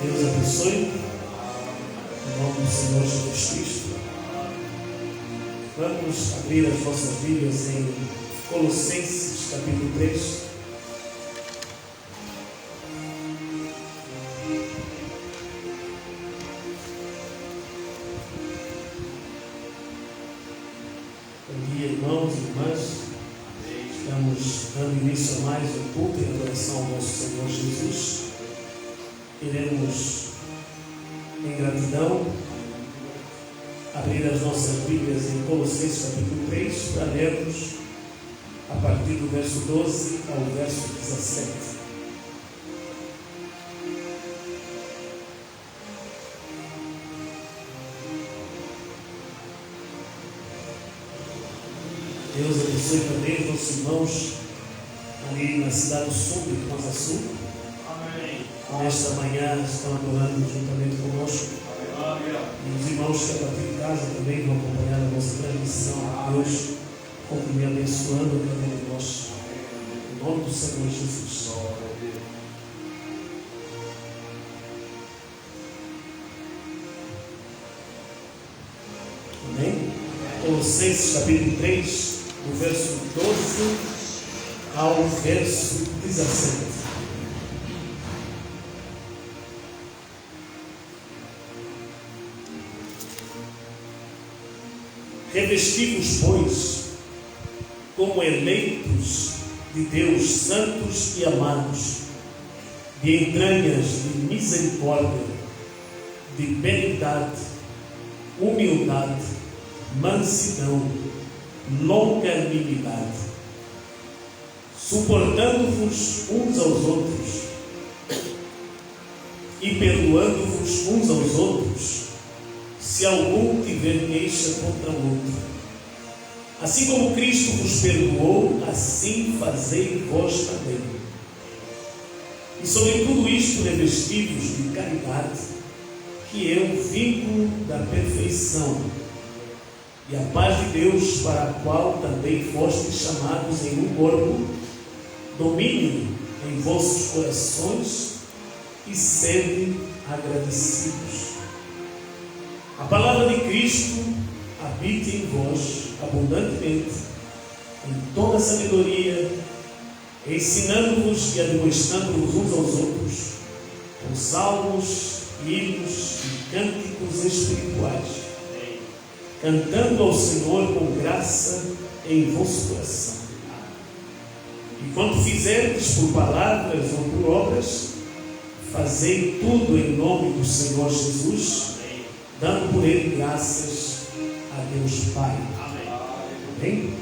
Deus abençoe. Em nome do Senhor Jesus Cristo. Vamos abrir as nossas Bíblias em Colossenses, capítulo 3. Bom dia, irmãos e irmãs. Estamos dando início a mais um culto em adoração ao nosso Senhor Jesus. Queremos, em gratidão, abrir as nossas Bíblias em Colossenses capítulo 3 para lermos a partir do verso 12 ao verso 17. Deus abençoe também os nossos irmãos ali na cidade do Sul, de Costa Sul. Amém. Nesta manhã estão adorando juntamente conosco. E os irmãos que a partir de casa também vão acompanhar a nossa transmissão. Deus continue abençoando a cada um de nós. Em nome do Senhor Jesus. Amém? Colossenses capítulo 3, do verso 12 ao verso 17. Revesti-vos, pois, como eleitos de Deus, santos e amados, de entranhas de misericórdia, de benignidade, humildade, mansidão, longanimidade, suportando-vos uns aos outros e perdoando-vos uns aos outros, se algum tiver queixa contra o outro. Assim como Cristo vos perdoou, assim fazei vós também. E sobre tudo isto revesti-vos de caridade, que é o vínculo da perfeição, e a paz de Deus, para a qual também fostes chamados em um corpo, domine em vossos corações e sede agradecidos. A palavra de Cristo habite em vós abundantemente, em toda sabedoria, ensinando-vos e admoestando-vos uns aos outros, com salmos, hinos e cânticos espirituais, cantando ao Senhor com graça em vosso coração. E quando fizerdes por palavras ou por obras, fazei tudo em nome do Senhor Jesus, dando por Ele graças a Deus Pai. Amém?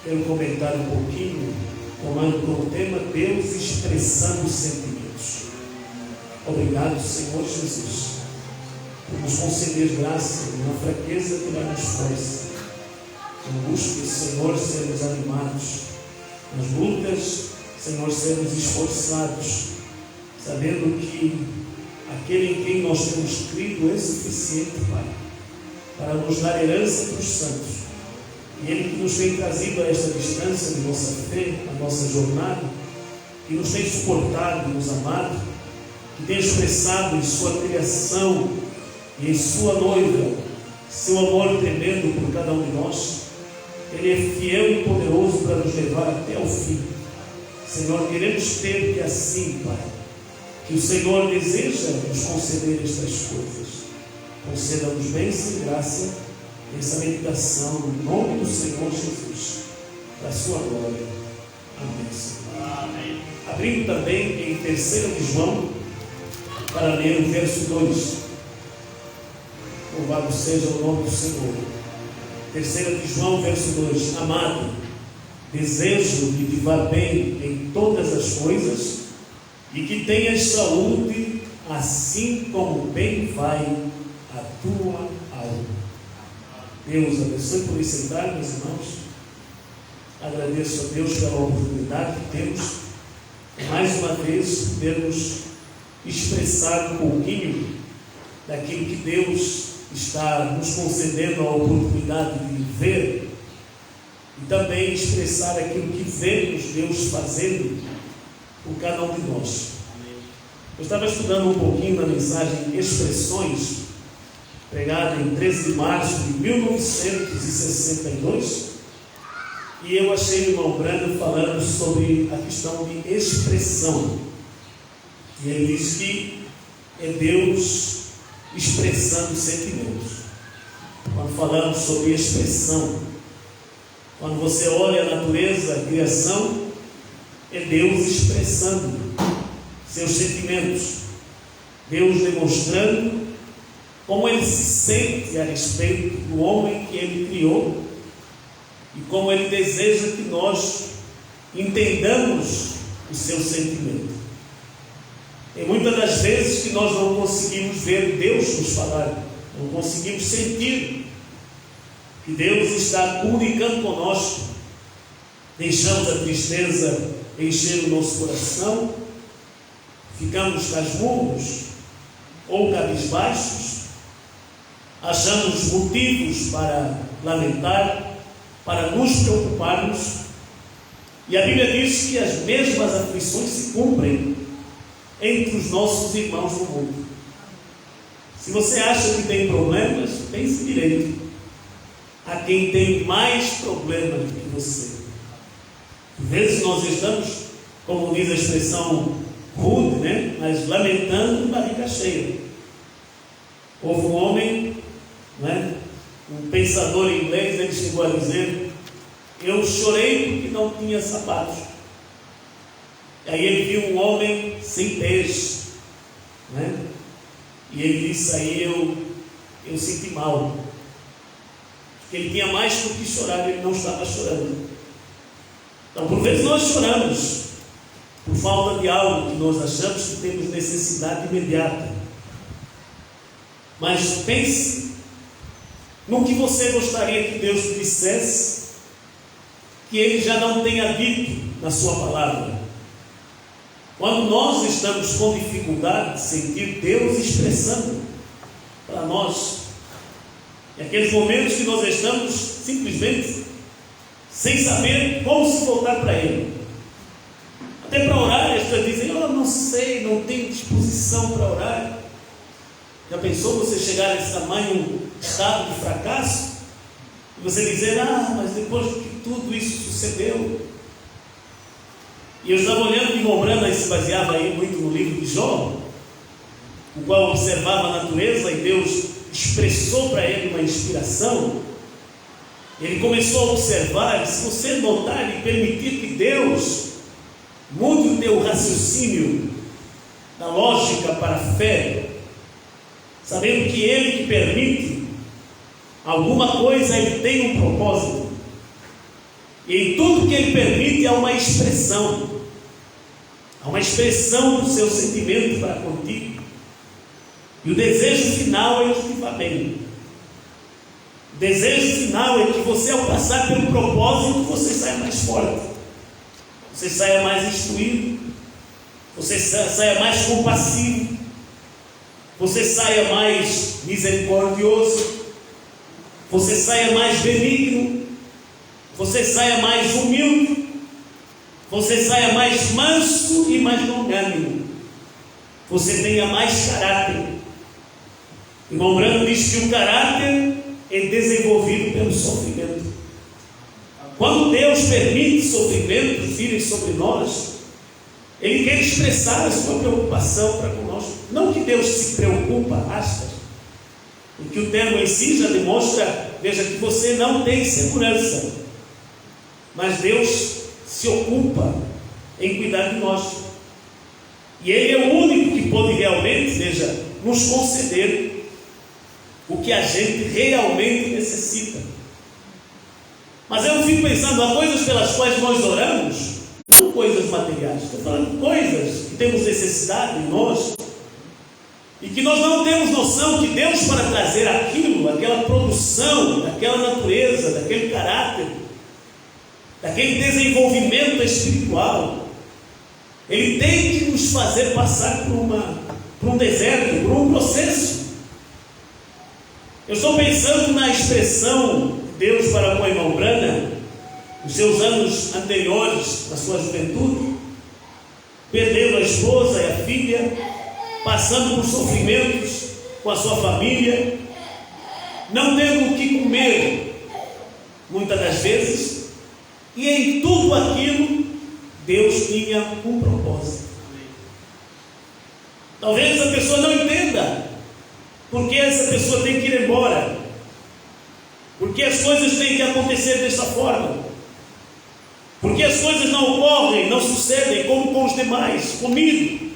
Quero comentar um pouquinho, tomando como tema Deus expressando sentimentos. Obrigado, Senhor Jesus, por nos conceder graça na fraqueza que dá-nos força. No busca, Senhor, sermos animados. Nas lutas, Senhor, sermos esforçados, sabendo que aquele em quem nós temos crido é suficiente, Pai, para nos dar herança para os santos. E Ele que nos tem trazido a esta distância de nossa fé, a nossa jornada, que nos tem suportado e nos amado, que tem expressado em sua criação e em sua noiva seu amor tremendo por cada um de nós. Ele é fiel e poderoso para nos levar até o fim. Senhor, queremos ter que assim, Pai, que o Senhor deseja nos conceder estas coisas. Conceda-nos bênção e graça, essa meditação no nome do Senhor Jesus, para a sua glória. Amém, Senhor. Amém. Abrindo também em 3 de João, para ler o verso 2. Louvado seja o nome do Senhor. 3 de João, verso 2. Amado, desejo que te vá bem em todas as coisas e que tenhas saúde, assim como bem vai a tua alma. Deus abençoe. Por isso sentar, meus irmãos. Agradeço a Deus pela oportunidade que temos mais uma vez podermos expressar um pouquinho daquilo que Deus está nos concedendo a oportunidade de ver, e também expressar aquilo que vemos Deus fazendo por cada um de nós. Eu estava estudando um pouquinho na mensagem Expressões, pregada em 13 de março de 1962, e eu achei o irmão Brando falando sobre a questão de expressão. E ele diz que é Deus expressando sentimentos. Quando falamos sobre expressão, quando você olha a natureza, a criação, é Deus expressando seus sentimentos, Deus demonstrando como Ele se sente a respeito do homem que Ele criou e como Ele deseja que nós entendamos o seu sentimento. Tem muitas das vezes que nós não conseguimos ver Deus nos falar, não conseguimos sentir que Deus está comunicando conosco. Deixamos a tristeza encher o nosso coração, ficamos casmurros ou cabisbaixos, achamos motivos para lamentar, para nos preocuparmos, e a Bíblia diz que as mesmas aflições se cumprem entre os nossos irmãos do mundo. Se você acha que tem problemas, pense direito. Há quem tem mais problemas do que você. Às vezes nós estamos, como diz a expressão rude, né? Mas lamentando barriga cheia. Houve um homem, né? Um pensador inglês, ele chegou a dizer: eu chorei porque não tinha sapatos. Aí ele viu um homem sem pés, né? E ele disse: aí eu senti mal, porque ele tinha mais do que chorar, ele não estava chorando. Então, por vezes nós choramos por falta de algo que nós achamos que temos necessidade imediata. Mas pense no que você gostaria que Deus te dissesse, que Ele já não tenha dito na sua palavra. Quando nós estamos com dificuldade de sentir Deus expressando para nós, é aqueles momentos que nós estamos simplesmente sem saber como se voltar para Ele. Até para orar, as pessoas dizem: eu não sei, não tenho disposição para orar. Já pensou você chegar a esse tamanho estado de fracasso? E você dizer: mas depois que tudo isso sucedeu. E eu estava olhando que Mombrana se baseava aí muito no livro de Jó, o qual observava a natureza e Deus expressou para ele uma inspiração. Ele começou a observar, se você notar e permitir que Deus mude o teu raciocínio da lógica para a fé, sabendo que Ele que permite alguma coisa, Ele tem um propósito. E em tudo que Ele permite há uma expressão. Há uma expressão do seu sentimento para contigo. E o desejo final é que te vá bem. O desejo final é que você, ao passar pelo propósito, você saia mais forte. Você saia mais instruído. Você saia mais compassivo. Você saia mais misericordioso. Você saia mais benigno. Você saia mais humilde, você saia mais manso e mais longânimo, você tenha mais caráter. Irmão Brando diz que o caráter é desenvolvido pelo sofrimento. Quando Deus permite sofrimentos virem sobre nós, Ele quer expressar a sua preocupação para conosco. Não que Deus se preocupa, aspas, porque o termo em si já demonstra, veja, que você não tem segurança. Mas Deus se ocupa em cuidar de nós. E Ele é o único que pode realmente, veja, nos conceder o que a gente realmente necessita. Mas eu fico pensando, há coisas pelas quais nós oramos, não coisas materiais, estou falando coisas que temos necessidade em nós, e que nós não temos noção que Deus, para trazer aquilo, aquela produção, daquela natureza, daquele caráter, daquele desenvolvimento espiritual, Ele tem que nos fazer passar por um deserto, por um processo. Eu estou pensando na expressão de Deus para com o irmão Brana, nos seus anos anteriores, na sua juventude, perdendo a esposa e a filha, passando por sofrimentos com a sua família, não tendo o que comer, muitas das vezes, e em tudo aquilo, Deus tinha um propósito. Talvez a pessoa não entenda porque essa pessoa tem que ir embora, porque as coisas têm que acontecer dessa forma, porque as coisas não ocorrem, não sucedem como com os demais, comigo.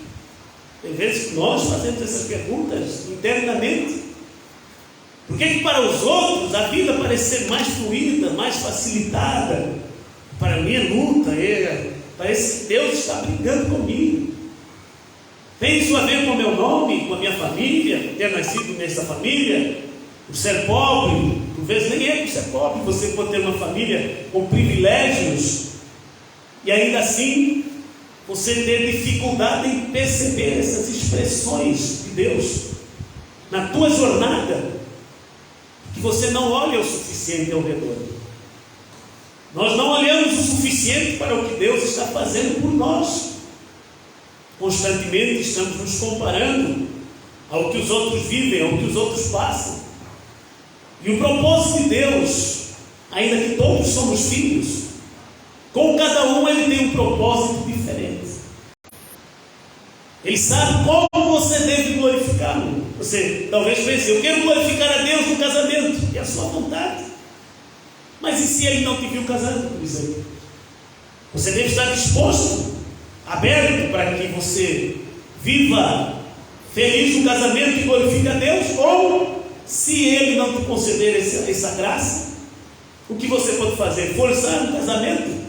Tem vezes que nós fazemos essas perguntas internamente. Por que para os outros a vida parece ser mais fluida, mais facilitada? Para mim é luta, parece que Deus está brigando comigo. Tem isso a ver com o meu nome, com a minha família, ter nascido nessa família, por ser pobre. Por vezes nem é por ser pobre, você pode ter uma família com privilégios e ainda assim você ter dificuldade em perceber essas expressões de Deus na tua jornada, que você não olha o suficiente ao redor. Nós não olhamos o suficiente para o que Deus está fazendo por nós. Constantemente estamos nos comparando ao que os outros vivem, ao que os outros passam. E o propósito de Deus, ainda que todos somos filhos, com cada um ele tem um propósito diferente. Ele sabe como você deve glorificá-lo. Você talvez pense, eu quero glorificar a Deus no casamento, que é a sua vontade. Mas e se ele não te viu casando, por exemplo? Você deve estar disposto, aberto, para que você viva feliz no casamento e glorifique a Deus. Ou, se ele não te conceder essa graça, o que você pode fazer? Forçar o casamento?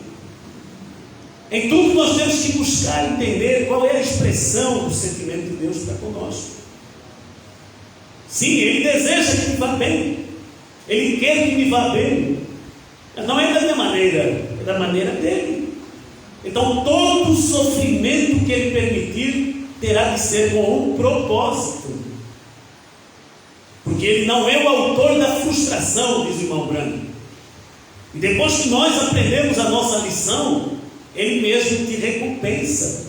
Em tudo nós temos que buscar entender qual é a expressão do sentimento de Deus para conosco. Sim, Ele deseja que me vá bem, Ele quer que me vá bem, mas não é da minha maneira, é da maneira dele. Então todo sofrimento que Ele permitir terá que ser com um propósito, porque Ele não é o autor da frustração, diz o irmão Branco. E depois que nós aprendemos a nossa lição, Ele mesmo te recompensa,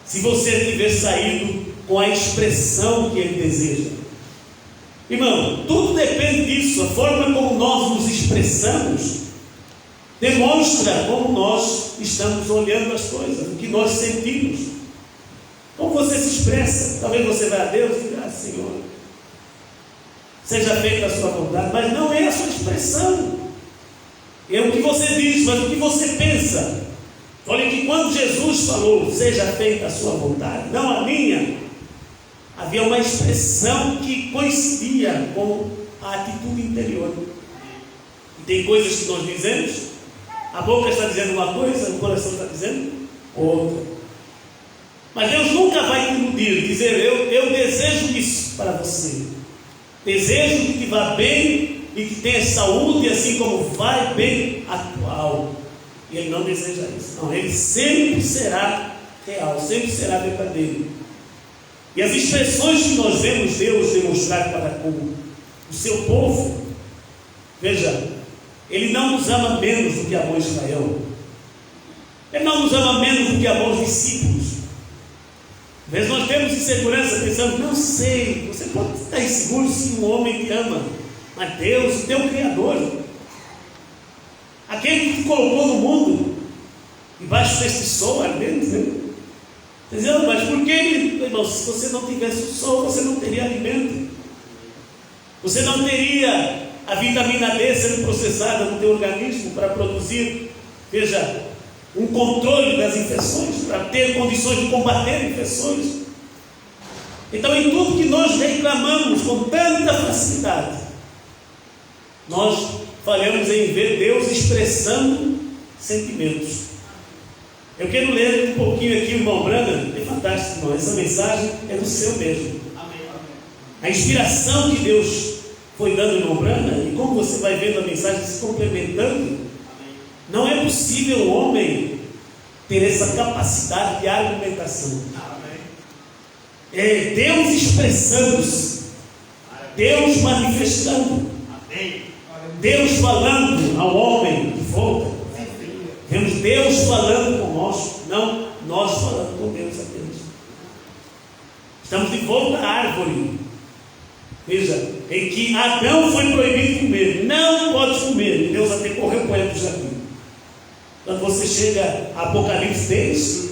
se você tiver saído com a expressão que Ele deseja. Irmão, tudo depende disso. A forma como nós nos expressamos demonstra como nós estamos olhando as coisas, o que nós sentimos, como você se expressa. Talvez você vá a Deus e diga: Senhor, seja feita a sua vontade, mas não é a sua expressão, é o que você diz, mas o que você pensa. Olha que quando Jesus falou, seja feita a sua vontade, não a minha, havia uma expressão que coincidia com a atitude interior. E tem coisas que nós dizemos, a boca está dizendo uma coisa, o coração está dizendo outra. Mas Deus nunca vai te iludir, dizer: eu desejo isso para você, desejo que te vá bem e que tenha saúde, assim como vai bem atual. E Ele não deseja isso. Não, Ele sempre será real, sempre será verdadeiro. E as expressões que nós vemos Deus demonstrar para com o seu povo, veja, Ele não nos ama menos do que amou Israel. Ele não nos ama menos do que amou os discípulos. Às vezes nós temos insegurança, pensando: não sei, você pode estar inseguro se um homem te ama, mas Deus, o teu Criador, aquele que te colocou no mundo, debaixo deste sol ardente, né? Dizendo: mas por que, irmão, se você não tivesse o sol, você não teria alimento, você não teria a vitamina D sendo processada no teu organismo para produzir, veja, um controle das infecções, para ter condições de combater infecções. Então, em tudo que nós reclamamos com tanta facilidade, nós falhamos em ver Deus expressando sentimentos. Eu quero ler um pouquinho aqui, o irmão Branham, é fantástico, irmão. Essa mensagem é do seu mesmo. Amém. A inspiração que Deus foi dando ao irmão Branham, e como você vai vendo a mensagem se complementando. Amém. Não é possível o homem ter essa capacidade de argumentação. Amém. É Deus expressando-se, Deus manifestando. Amém. Deus falando ao homem de volta. Vemos Deus falando conosco, não nós falando com Deus apenas. Estamos de volta à árvore. Veja, em que Adão foi proibido comer. Não pode comer. Deus até correu com ele do jardim. Quando você chega a Apocalipse 10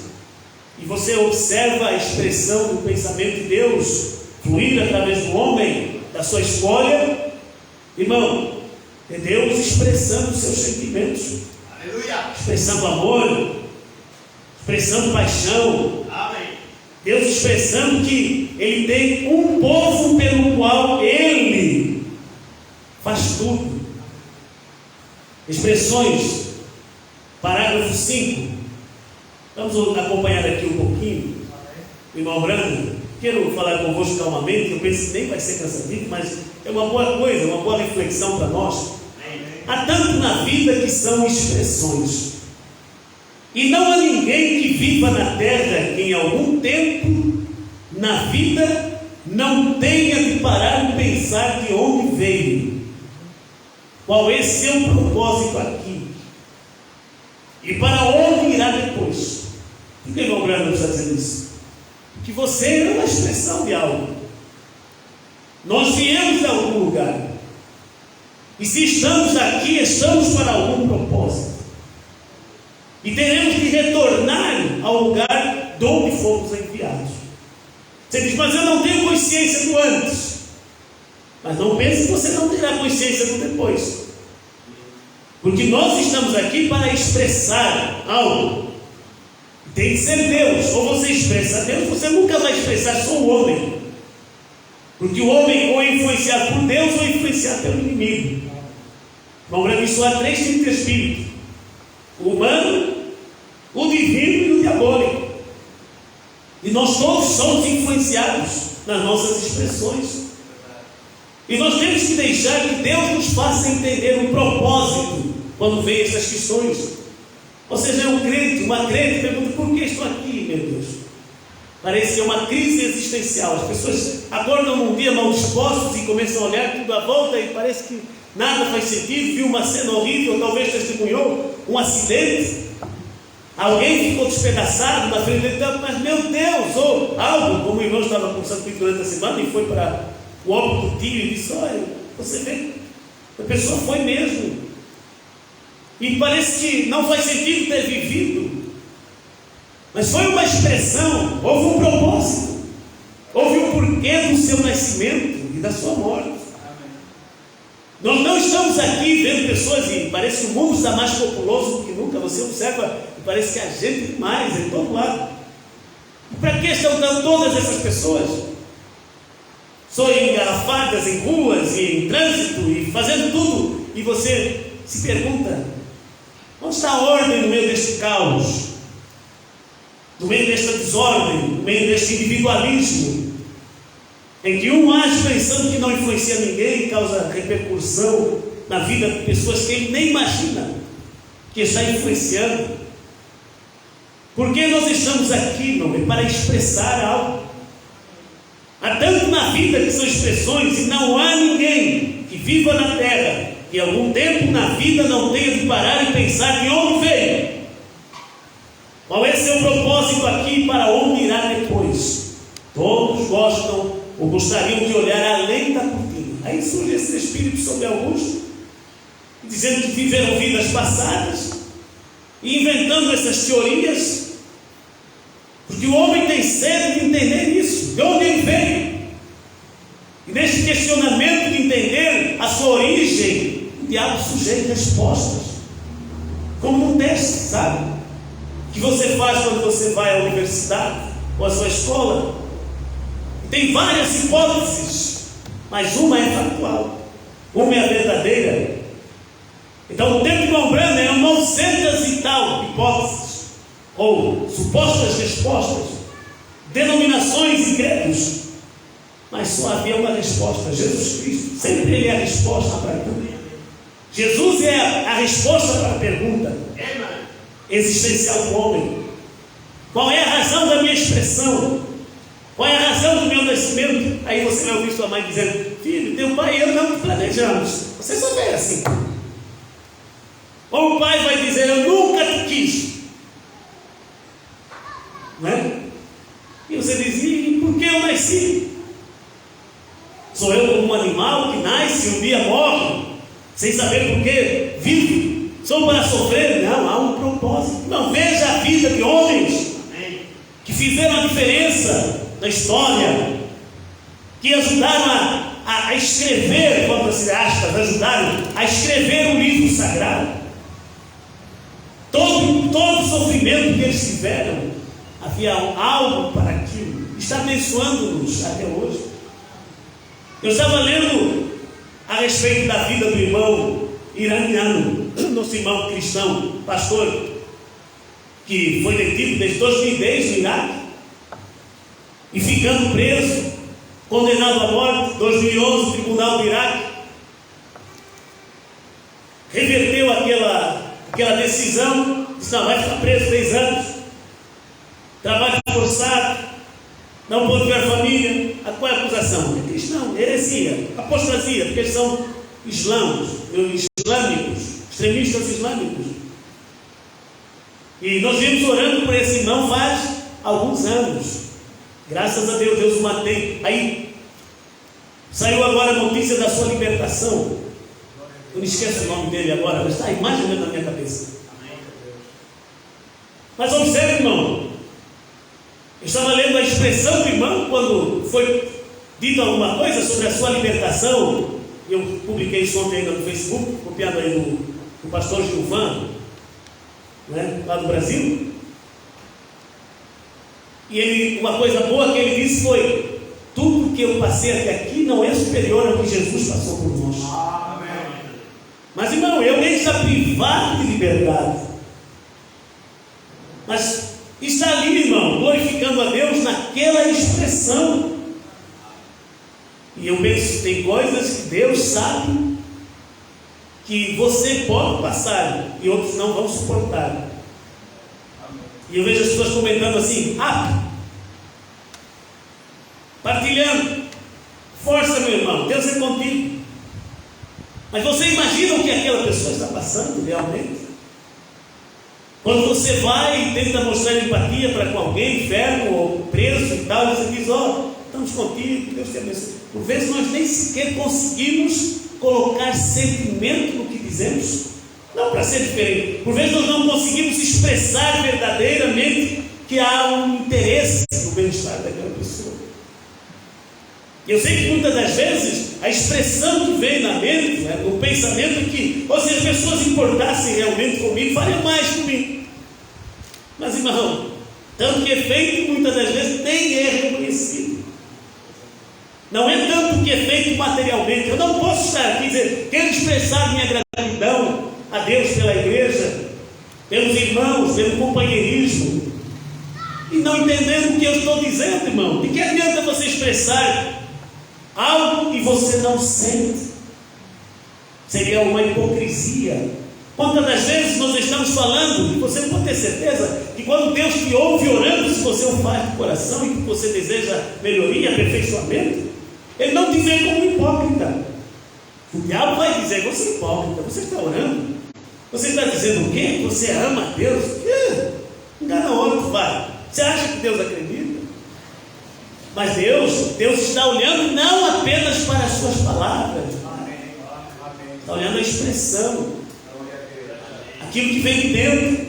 e você observa a expressão do pensamento de Deus fluir através do homem, da sua escolha, irmão, é Deus expressando os seus sentimentos. Aleluia. Expressando amor, expressando paixão. Amém. Deus expressando que Ele tem um povo pelo qual Ele faz tudo. Expressões, parágrafo 5. Vamos acompanhar aqui um pouquinho. Irmão Brando, quero falar convosco calmamente. Eu penso que nem vai ser cansativo, mas é uma boa coisa, uma boa reflexão para nós. Há tanto na vida que são expressões. E não há ninguém que viva na terra que em algum tempo na vida não tenha de parar e pensar de onde veio, qual é seu propósito aqui e para onde irá depois. Por que irmão Brando está dizendo isso? Que você é uma expressão de algo. Nós viemos de algum lugar, e se estamos aqui, estamos para algum propósito. E teremos que retornar ao lugar de onde fomos enviados. Você diz, mas eu não tenho consciência do antes. Mas não pense que você não terá consciência do depois. Porque nós estamos aqui para expressar algo. Tem que ser Deus. Ou você expressa Deus, você nunca vai expressar só o homem. Porque o homem ou é influenciado por Deus ou é influenciado pelo inimigo. Vamos abençoar 3 tipos de espírito: o humano, o divino e o diabólico. E nós todos somos influenciados nas nossas expressões. E nós temos que deixar que Deus nos faça entender o propósito quando vem essas questões. Ou seja, um crente, uma crente pergunta: por que estou aqui, meu Deus? Parece que é uma crise existencial. As pessoas acordam num dia mal dispostos e começam a olhar tudo à volta e parece que nada faz sentido. Viu uma cena horrível, talvez testemunhou um acidente, alguém ficou despedaçado na frente dele, mas meu Deus, ou algo, como o irmão estava conversando comigo durante a semana e foi para o óbito do tio e disse: olha, você vê, a pessoa foi mesmo, e parece que não faz sentido ter vivido, mas foi uma expressão, houve um propósito, houve um porquê do seu nascimento e da sua morte. Nós não estamos aqui vendo pessoas, e parece que o mundo está mais populoso do que nunca. Você observa e parece que há gente demais em todo lado. Para que estão todas essas pessoas? Só engarrafadas em ruas e em trânsito e fazendo tudo. E você se pergunta: onde está a ordem no meio deste caos? No meio desta desordem, no meio deste individualismo, em que um age pensando que não influencia ninguém e causa repercussão na vida de pessoas que ele nem imagina que está influenciando. Porque nós estamos aqui, não é? Para expressar algo. Há tanto na vida que são expressões, e não há ninguém que viva na terra que algum tempo na vida não tenha de parar e pensar de onde veio, qual é seu propósito aqui e para onde irá depois. Todos gostam ou gostariam de olhar além da cortina. Aí surge esse espírito sobre alguns, dizendo que viveram vidas passadas e inventando essas teorias, porque o homem tem sede de entender isso, de onde ele veio. E nesse questionamento de entender a sua origem, o diabo sujeita respostas, como um teste, sabe? Que você faz quando você vai à universidade ou à sua escola. Tem várias hipóteses, mas uma é factual, uma é a verdadeira. Então, no tempo de irmão Brando eram 900 e tal hipóteses, ou supostas respostas, denominações e credos, mas só havia uma resposta: Jesus Cristo. Sempre Ele é a resposta para tudo. Jesus é a resposta para a pergunta existencial do homem. Qual é a razão da minha expressão? Qual é a razão do meu nascimento? Aí você vai ouvir sua mãe dizendo: filho, teu pai e eu não planejamos. Você só vê assim. Ou o pai vai dizer: eu nunca te quis. Não é? E você dizia: e por que eu nasci? Sou eu como um animal que nasce e um dia morre, sem saber por que vive? Sou para sofrer? Não, há um propósito. Não, veja a vida de homens que fizeram a diferença na história, que ajudaram a escrever, quando as aspas, ajudaram a escrever um livro sagrado. Todo sofrimento que eles tiveram, havia algo para aquilo. Está abençoando-nos até hoje. Eu estava lendo a respeito da vida do irmão iraniano, nosso irmão cristão, pastor, que foi detido desde 2010 no Iraque, e ficando preso, condenado à morte. 2011, o tribunal do Iraque reverteu aquela decisão, disse: não, vai ficar preso 3 anos, trabalho forçado, não pode ver a família. Qual é a acusação? É cristão, heresia, apostasia, porque eles são islâmicos, extremistas islâmicos. E nós vimos orando por esse irmão faz alguns anos. Graças a Deus, Deus o mantém. Aí saiu agora a notícia da sua libertação. Eu não esqueço o nome dele agora, mas está a imagem na minha cabeça. Mas observe, irmão, eu estava lendo a expressão do irmão quando foi dito alguma coisa sobre a sua libertação. Eu publiquei isso ontem ainda no Facebook, copiado aí do pastor Gilvan, né, lá do Brasil. E uma coisa boa que ele disse foi: tudo que eu passei até aqui não é superior ao que Jesus passou por nós. Amém. Mas, irmão, eu nem está privado de liberdade, mas está ali, irmão, glorificando a Deus naquela expressão. E eu penso, tem coisas que Deus sabe que você pode passar e outros não vão suportar. E eu vejo as pessoas comentando assim: partilhando, força, meu irmão, Deus é contigo. Mas você imagina o que aquela pessoa está passando realmente? Quando você vai e tenta mostrar empatia para com alguém enfermo ou preso e tal, você diz: estamos contigo, Deus te abençoe. Por vezes nós nem sequer conseguimos colocar sentimento no que dizemos, não para ser diferente. Por vezes nós não conseguimos expressar verdadeiramente que há um interesse no bem-estar daquela pessoa. E eu sei que muitas das vezes a expressão que vem na mente, o pensamento é que, se as pessoas importassem realmente comigo, fariam mais comigo. Mas, irmão, tanto que é feito muitas das vezes nem é reconhecido. Não é tanto que é feito materialmente. Eu não posso estar aqui e dizer: quero expressar minha gratidão a Deus pela igreja, pelos irmãos, pelo companheirismo, e não entendendo o que eu estou dizendo, irmão. De que adianta você expressar algo que você não sente? Seria uma hipocrisia. Quantas das vezes nós estamos falando, e você pode ter certeza que quando Deus te ouve orando, se você o faz de coração e que você deseja melhoria, aperfeiçoamento, Ele não te vê como hipócrita. O diabo vai dizer: você é hipócrita, você está orando, você está dizendo o quê? Você ama a Deus? Engana outro, vai. Você acha que Deus acredita? Mas Deus está olhando não apenas para as suas palavras, está olhando a expressão, aquilo que vem de dentro.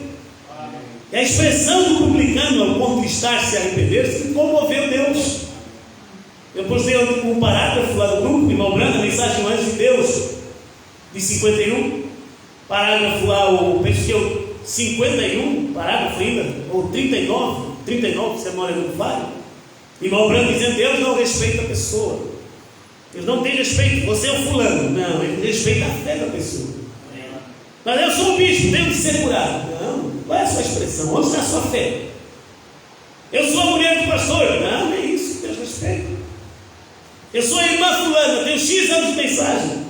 E a expressão do publicano, ao contristar-se e arrepender-se, comoveu Deus. Eu postei um parágrafo lá no grupo, irmão Brando, a mensagem do anjo de Deus, de 51, parágrafo lá, penso que é o 51, parágrafo ainda, ou 39, se a memória não falha. Irmão Brando dizendo: Deus não respeita a pessoa, Deus não tem respeito, você é o fulano. Não, Ele respeita a fé da pessoa. Mas eu sou um bispo, tenho que ser curado. Não, qual é a sua expressão? Onde está a sua fé? Eu sou a mulher do pastor. Não, é isso, Deus respeita. Eu sou a irmã fulana, tenho X anos de mensagem,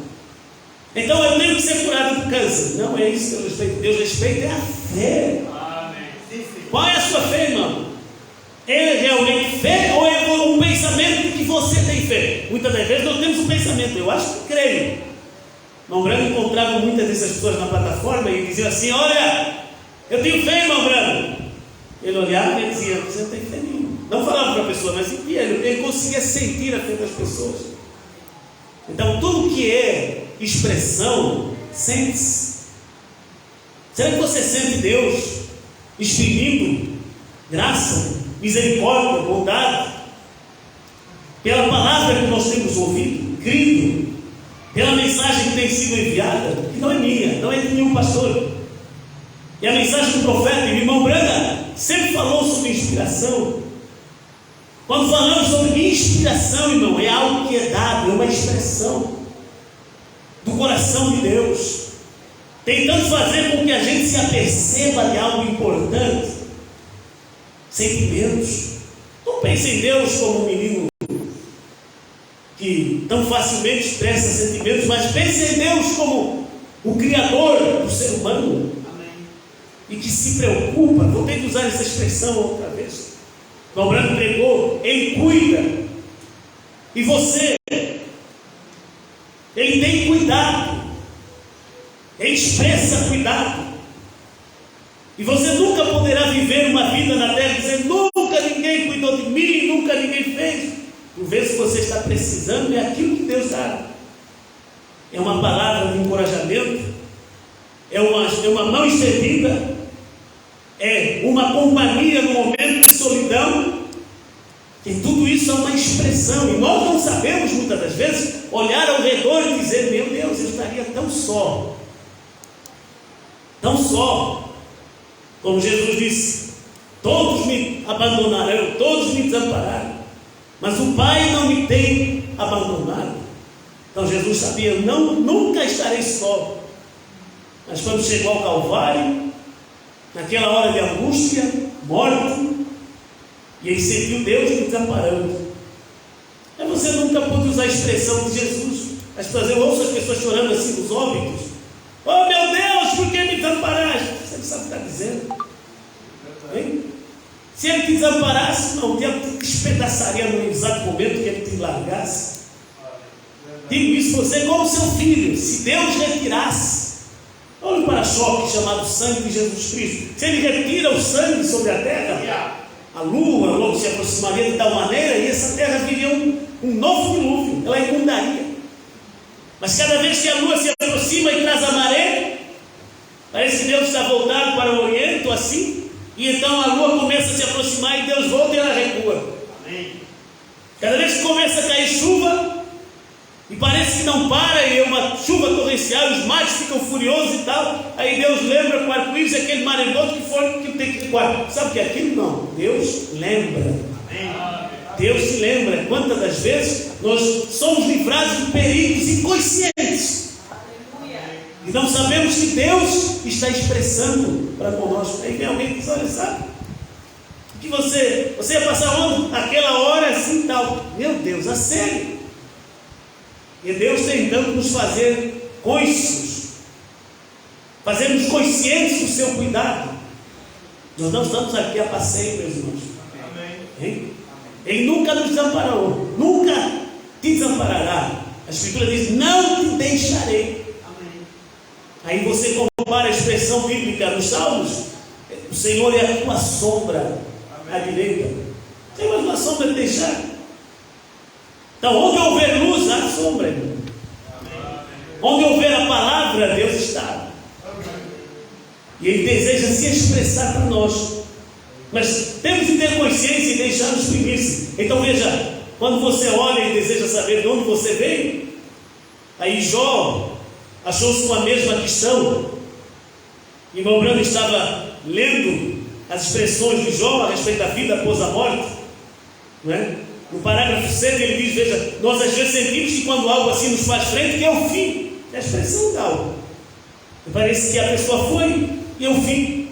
então eu tenho que ser curado do câncer. Não é isso que Deus respeita. Deus respeita é a fé. Amém. Qual é a sua fé, irmão? É realmente fé ou é um pensamento de que você tem fé? Muitas das vezes nós temos um pensamento: eu acho que creio. Irmão Brando encontrava muitas dessas pessoas na plataforma e dizia assim: olha, eu tenho fé, irmão Brando. Ele olhava e dizia: você não tem fé nenhuma. não falava para a pessoa, mas ele conseguia sentir a fé das pessoas. Então tudo que é expressão, sente-se. Será que você sente Deus exprimindo graça, misericórdia, bondade, pela palavra que nós temos ouvido, crido, pela mensagem que tem sido enviada, que não é minha, não é de nenhum pastor, e a mensagem do profeta, e o irmão Braga sempre falou sobre inspiração. Quando falamos sobre inspiração, irmão, é algo que é dado, é uma expressão do coração de Deus, tentando fazer com que a gente se aperceba de algo importante. Sentimentos. Não pense em Deus como um menino que tão facilmente expressa sentimentos, mas pense em Deus como o Criador do ser humano. Amém. E que se preocupa. Vou ter que usar essa expressão outra vez. O Abraão pregou, ele cuida. E você, ele tem cuidado. Ele expressa cuidado. E você nunca poderá viver uma vida na terra dizendo: nunca ninguém cuidou de mim, nunca ninguém fez. Por vezes que você está precisando, é aquilo que Deus dá. É uma palavra de encorajamento, é uma mão estendida, é uma companhia no momento de solidão. E tudo isso é uma expressão. E nós não sabemos, muitas das vezes, olhar ao redor e dizer: meu Deus, eu estaria tão só. Tão só. Como Jesus disse: todos me abandonarão, todos me desampararão, mas o Pai não me tem abandonado. Então Jesus sabia: nunca estarei só. Mas quando chegou ao Calvário, naquela hora de angústia, morte, e ele sentiu Deus me desamparando. Mas você nunca pôde usar a expressão de Jesus. As pessoas, eu ouço as pessoas chorando assim nos óbitos: oh meu Deus, por que me desamparaste? Você não sabe o que está dizendo. Hein? Se ele te desamparasse, não, Deus te despedaçaria no exato momento que ele te largasse. Digo isso você como seu filho. Se Deus retirasse, olha o para-choque chamado sangue de Jesus Cristo. Se ele retira o sangue sobre a terra, a lua logo se aproximaria de tal maneira, e essa terra viria um novo dilúvio, ela inundaria. Mas cada vez que a lua se aproxima e traz a maré, parece que Deus está voltado para o Oriente, ou assim, e então a lua começa a se aproximar e Deus volta e ela recua. Amém. Cada vez que começa a cair chuva, e parece que não para, e é uma chuva torrencial, os mares ficam furiosos e tal, aí Deus lembra com o arco-íris aquele maremoto que tem que recuar. Sabe o que é aquilo? Não, Deus lembra. Amém. Deus se lembra. Quantas das vezes nós somos livrados de perigos inconscientes e não sabemos que Deus está expressando para conosco. Aí vem alguém e diz: olha, sabe que você ia passar onde? Aquela hora assim e tal. Meu Deus, a sério. E Deus tentando nos fazer cônscios, fazermos conscientes do seu cuidado. Nós não estamos aqui a passeio, meus irmãos. Amém? Ele nunca nos desamparou, nunca te desamparará. A Escritura diz: não te deixarei. Amém. Aí você compara a expressão bíblica nos Salmos: o Senhor é a tua sombra à direita. Tem mais uma sombra de deixar. Então, onde houver luz, há sombra. Amém. Onde houver a palavra, Deus está. Amém. E Ele deseja se expressar para nós. Mas temos que ter consciência e deixar-nos exprimir-se. Então veja, quando você olha e deseja saber de onde você veio, aí Jó achou-se com a mesma questão. E irmão Brando estava lendo as expressões de Jó a respeito da vida após a morte, não é? No parágrafo 7 ele diz: veja, nós às vezes sentimos que quando algo assim nos faz frente, que é o fim. É a expressão de algo. Parece que a pessoa foi e é o fim.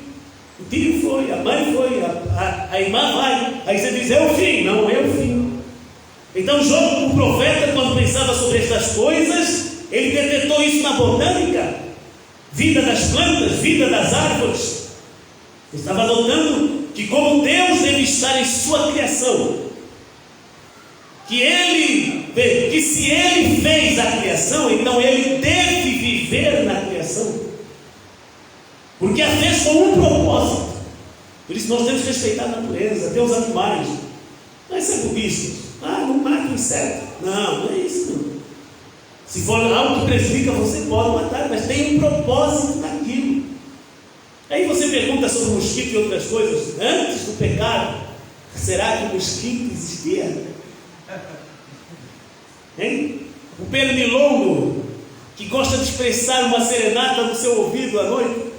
O tio foi, a mãe foi, a irmã vai. Aí você diz: é o fim. Não é o fim. Então Jó, o profeta, quando pensava sobre estas coisas, ele detectou isso na botânica, vida das plantas, vida das árvores. Ele estava notando que como Deus deve estar em sua criação, que se Ele fez a criação, então Ele deve viver na criação, porque a fez com um propósito. Por isso nós temos que respeitar a natureza, até os animais. Vai ser budista. Não mata o inseto. Não é isso não. Se for algo que prejudica, você pode matar, mas tem um propósito naquilo. Aí você pergunta sobre o mosquito e outras coisas. Antes do pecado, será que o mosquito existia? Hein? O pernilongo, que gosta de expressar uma serenata no seu ouvido à noite,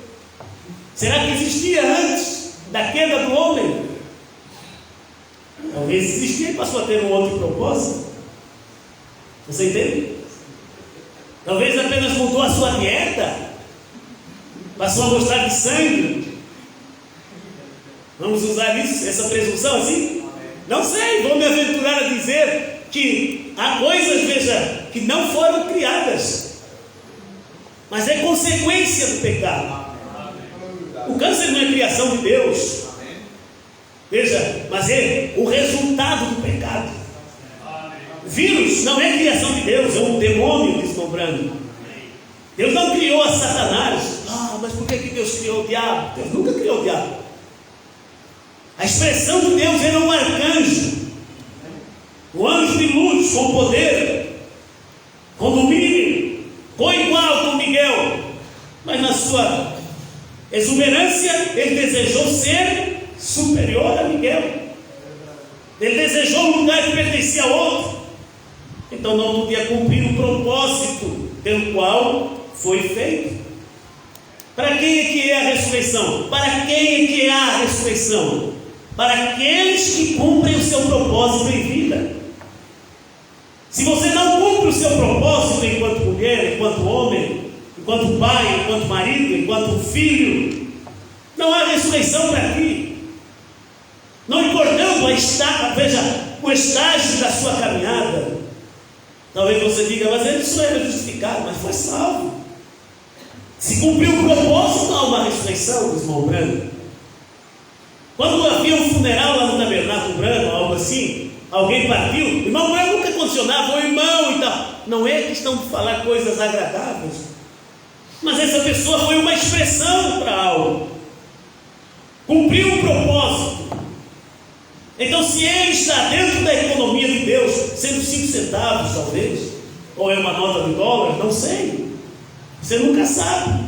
será que existia antes da queda do homem? Talvez existia e passou a ter um outro propósito. Você entende? Talvez apenas mudou a sua dieta, passou a gostar de sangue. Vamos usar isso, essa presunção assim? Não sei, vou me aventurar a dizer que há coisas, veja, que não foram criadas, mas é consequência do pecado. O câncer não é criação de Deus, veja, mas é o resultado do pecado. O vírus não é criação de Deus, é um demônio deslumbrando. Deus não criou a Satanás. Mas por que Deus criou o diabo? Deus nunca criou o diabo. A expressão de Deus era um arcanjo, um anjo de luz, com poder, com domínio, co-igual com Miguel. Mas na sua exuberância, ele desejou ser superior a Miguel. Ele desejou um lugar que pertencia a outro. Então não podia cumprir o propósito pelo qual foi feito. Para quem é que é a ressurreição? Para quem é que é a ressurreição? Para aqueles que cumprem o seu propósito em vida. Se você não cumpre o seu propósito enquanto mulher, enquanto homem, enquanto pai, enquanto marido, enquanto filho, não há ressurreição para ti. Não importando veja, o estágio da sua caminhada. Talvez você diga, mas ele só era justificado, mas foi salvo. Se cumpriu o propósito, há uma ressurreição, diz irmão Brando. Quando havia um funeral lá no Tabernáculo Brando, algo assim, alguém partiu, o irmão Brando nunca condicionava o irmão e tal. Não é questão de falar coisas agradáveis, mas essa pessoa foi uma expressão para algo, cumpriu um propósito. Então, se ele está dentro da economia de Deus, sendo 5 centavos talvez, ou é uma nota de dólar, não sei, você nunca sabe.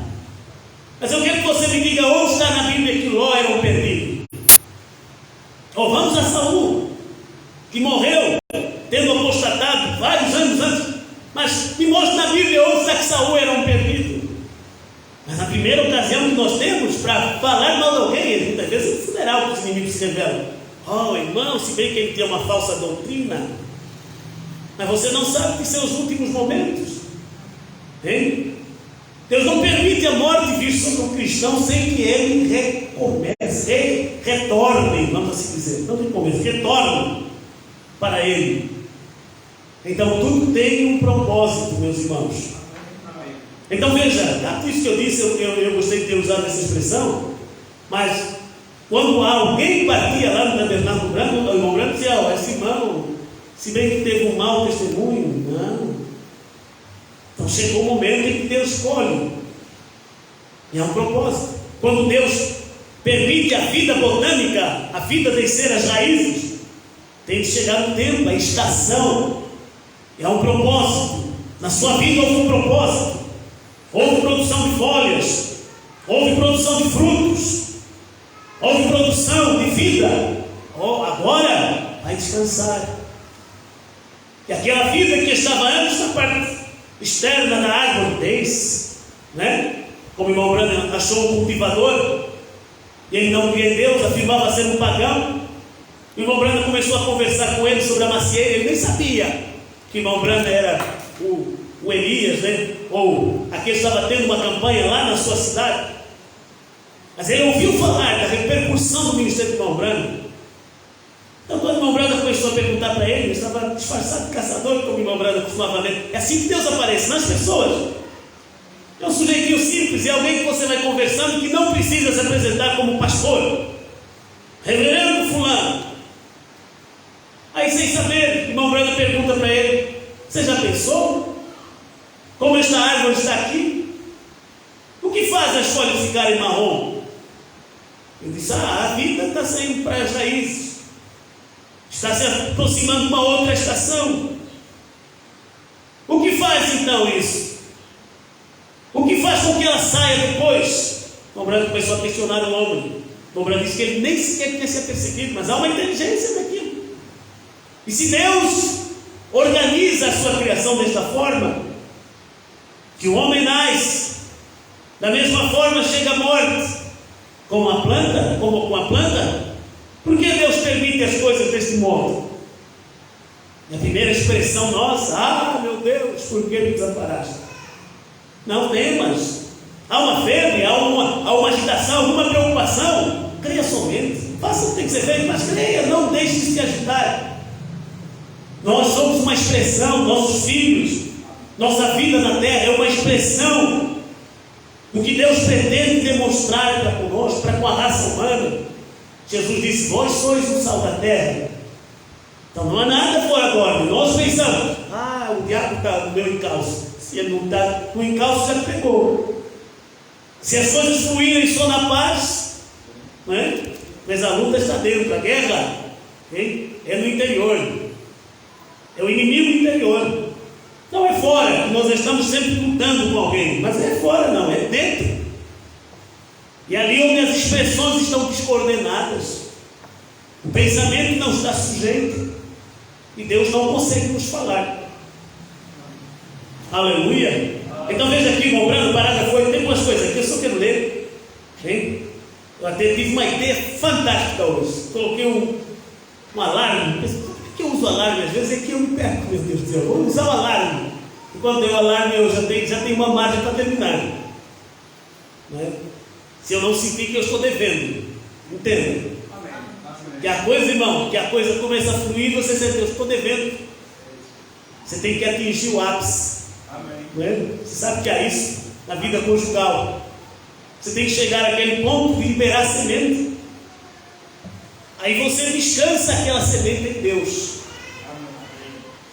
Mas eu quero que você me diga onde está na Bíblia que Ló era um perdido. Ou vamos a Saul, que morreu tendo apostatado vários anos antes. Mas me mostre na Bíblia onde está que Saul era um perdido. Mas na primeira ocasião que nós temos para falar mal de alguém, muitas vezes é um funeral que os inimigos se revelam. Irmão, se bem que ele tem uma falsa doutrina, mas você não sabe de seus últimos momentos, hein? Deus não permite a morte vir sobre um cristão sem que ele recomece, retorne, vamos assim dizer, não recomece, retorne para ele. Então tudo tem um propósito, meus irmãos. Então veja, tanto isso que eu disse, eu gostei de ter usado essa expressão, mas quando alguém partia lá no Tabernáculo Branco, o irmão Branco dizia, esse irmão, se bem que teve um mau testemunho, não. Então chegou o momento em que Deus escolhe, e é um propósito. Quando Deus permite a vida botânica, a vida descer as raízes, tem que chegar o tempo, a estação, é um propósito. Na sua vida houve um propósito, houve produção de folhas, houve produção de frutos, houve produção de vida. Agora vai descansar. E aquela vida que estava antes na parte externa da árvore dense, né? Como o irmão Brando achou um cultivador, e ele não cria em Deus, afirmava ser um pagão. O irmão Brando começou a conversar com ele sobre a macieira. Ele nem sabia que o irmão Brando era o Elias, né? Ou aquele que estava tendo uma campanha lá na sua cidade. Mas ele ouviu falar da repercussão do ministério do irmão Brando. Então quando o irmão Brando começou a perguntar para ele estava disfarçado de caçador, como o irmão Brando costumava ver. É assim que Deus aparece nas pessoas. É um sujeitinho simples, é alguém que você vai conversando que não precisa se apresentar como pastor, reverendo fulano. Aí sem saber, o irmão Brando pergunta para ele, você já pensou como esta árvore está aqui? O que faz as folhas ficarem marrom? Ele disse, a vida está saindo para as raízes. Está se aproximando de uma outra estação. O que faz então isso? O que faz com que ela saia depois? Tom Brandt começou a questionar o homem. Tom Brandt disse que ele nem sequer tinha se apercebido, mas há uma inteligência naquilo. E se Deus organiza a sua criação desta forma, que o homem nasce, da mesma forma chega a morte, como a planta, por que Deus permite as coisas deste modo? E a primeira expressão nossa: meu Deus, por que me desamparaste? Não temas. Há uma febre, há uma agitação, alguma preocupação. Creia somente. Faça o que tem que ser feito, mas creia, não deixe de se agitar. Nós somos uma expressão, nossos filhos, nossa vida na terra é uma expressão do que Deus pretende demonstrar para conosco, para com a raça humana. Jesus disse: vós sois o sal da terra. Então não há nada fora agora. Nós pensamos: o diabo está no meu encalço. Se ele não está no encalço, já pegou. Se as coisas fluírem só na paz, não é? Mas a luta está dentro, a guerra é no interior, é o inimigo interior. Não é fora, nós estamos sempre lutando com alguém, mas é fora, não, é dentro. E ali onde as expressões estão descoordenadas, o pensamento não está sujeito, e Deus não consegue nos falar. Aleluia. Então veja aqui, irmão Brando, parágrafo 8, tem duas coisas aqui, eu só quero ler. Hein? Eu até tive uma ideia fantástica hoje. Coloquei um alarme. Por que eu uso alarme? Às vezes é que eu me perco, meu Deus do céu. Eu vou usar o alarme. E quando tem o alarme, eu já tenho uma margem para terminar. Não é? Se eu não sentir que eu estou devendo. Entende? Que a coisa, irmão, que a coisa começa a fluir, você sente: eu estou devendo. Você tem que atingir o ápice. Não é? Você sabe que há isso na vida conjugal. Você tem que chegar àquele ponto de liberar a semente. Aí você descansa aquela semente em Deus.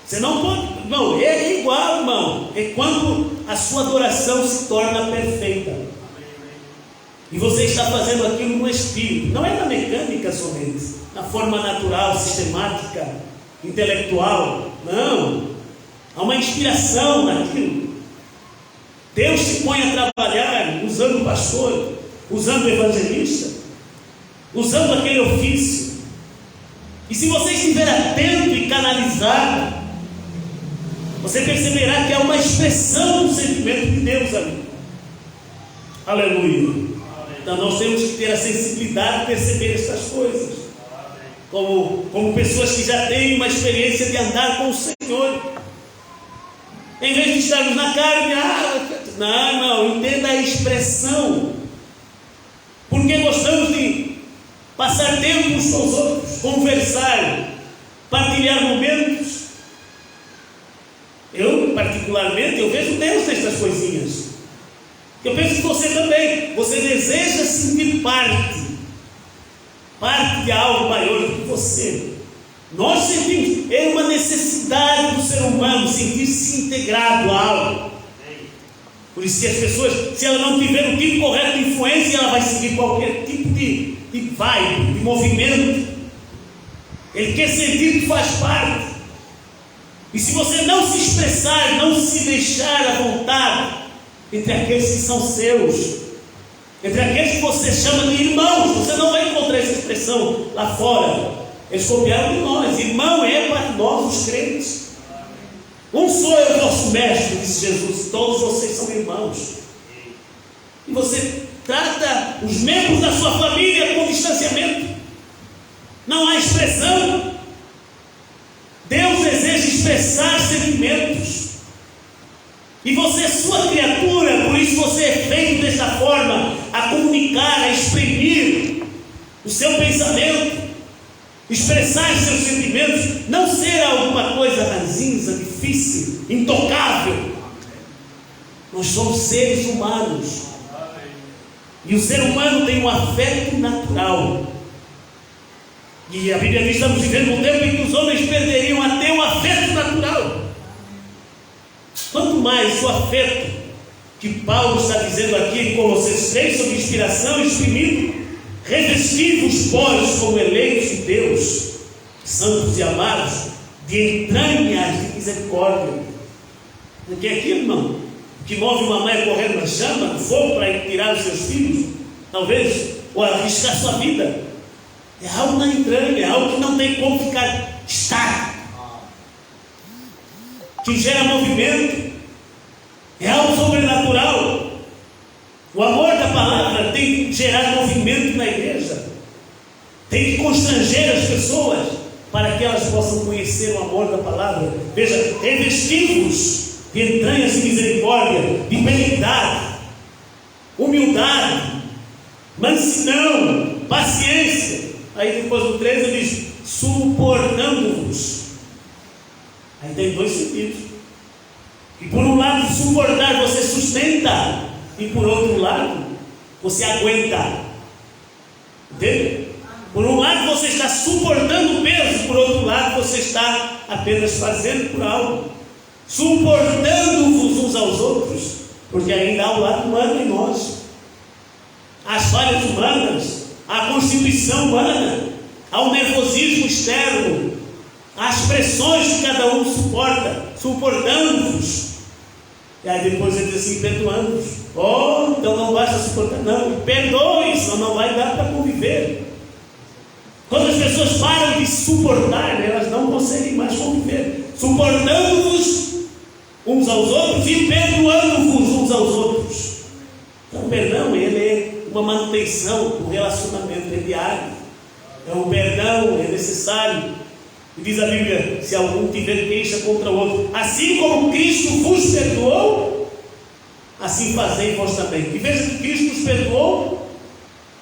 Você não pode, irmão, é igual, irmão. É quando a sua adoração se torna perfeita. E você está fazendo aquilo no espírito. Não é na mecânica somente, na forma natural, sistemática, intelectual. Não. Há uma inspiração naquilo. Deus se põe a trabalhar usando o pastor, usando o evangelista, usando aquele ofício. E se você estiver atento e canalizado, você perceberá que é uma expressão do sentimento de Deus ali. Aleluia. Então nós temos que ter a sensibilidade de perceber estas coisas, como pessoas que já têm uma experiência de andar com o Senhor. Em vez de estarmos na carne, não, entenda a expressão. Porque gostamos de passar tempo uns com os outros, conversar, partilhar momentos. Eu, particularmente, eu vejo Deus nestas coisinhas. Eu penso que você também. Você deseja sentir parte de algo maior do que você. Nós sentimos, é uma necessidade do ser humano sentir-se integrado a algo. Por isso que as pessoas, se ela não tiver o tipo correto de influência, ela vai seguir qualquer tipo de vibe, de movimento. Ele quer sentir que faz parte. E se você não se expressar, não se deixar à vontade entre aqueles que são seus, entre aqueles que você chama de irmãos, você não vai encontrar essa expressão lá fora. Eles copiaram de nós. Irmão é para nós os crentes. Um só é o vosso mestre, disse Jesus. Todos vocês são irmãos. E você trata os membros da sua família com distanciamento. Não há expressão. Deus deseja expressar sentimentos. E você é sua criatura, por isso você é feito desta forma, a comunicar, a exprimir o seu pensamento, expressar seus sentimentos, não ser alguma coisa ranzinza, difícil, intocável. Nós somos seres humanos. E o ser humano tem um afeto natural. E a Bíblia diz que estamos vivendo um tempo em que os homens perderiam até o afeto natural. Quanto mais o afeto que Paulo está dizendo aqui em Colossenses 3 sobre inspiração, exprimido, revestir os poros como eleitos de Deus, santos e amados, de entranhas de misericórdia. Porque aqui, irmão, que move uma mãe a correr na chama, no fogo, para tirar os seus filhos, talvez, ou arriscar sua vida, é algo na entranha, é algo que não tem como ficar estático, que gera movimento, é algo sobrenatural. O amor da palavra tem que gerar movimento na igreja, tem que constranger as pessoas para que elas possam conhecer o amor da palavra. Veja, revestivos de entranhas de misericórdia, de benignidade, humildade, mansidão, paciência. Aí depois do 3 ele diz, suportando-vos. Aí tem dois sentidos. E por um lado, suportar você sustenta, e por outro lado, você aguenta. Entende? Por um lado você está suportando o peso, por outro lado você está apenas fazendo por algo, suportando-vos uns aos outros, porque ainda há o lado humano em nós, as falhas humanas, a constituição humana, ao nervosismo externo, as pressões que cada um suporta, suportando-vos. E aí depois ele diz assim, perdoando-vos. Oh, então não basta suportar, não, perdoe, senão não vai dar para conviver. Quando as pessoas param de suportar, elas não conseguem mais conviver, suportando-vos uns aos outros e perdoando-vos uns aos outros. Então o perdão, ele é uma manutenção do relacionamento, é diário. Então o perdão é necessário. E diz a Bíblia, se algum tiver queixa contra o outro, assim como Cristo vos perdoou, assim fazei vós também. E veja que Cristo nos perdoou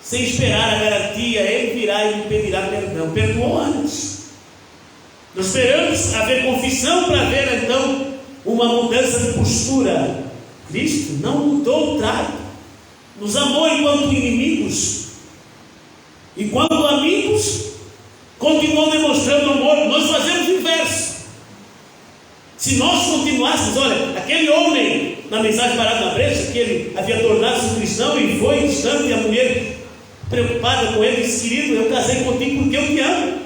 sem esperar a garantia, Ele virá e me pedirá perdão. Perdoou antes. Nós esperamos haver confissão para ver então uma mudança de postura. Cristo não mudou o trato, nos amou enquanto inimigos, enquanto amigos, continuou demonstrando amor. Nós fazemos o inverso. Se nós continuássemos, olha, aquele homem na mensagem parado na brecha, que ele havia tornado-se um cristão e foi distante, e a mulher preocupada com ele disse, querido, eu casei contigo porque eu te amo.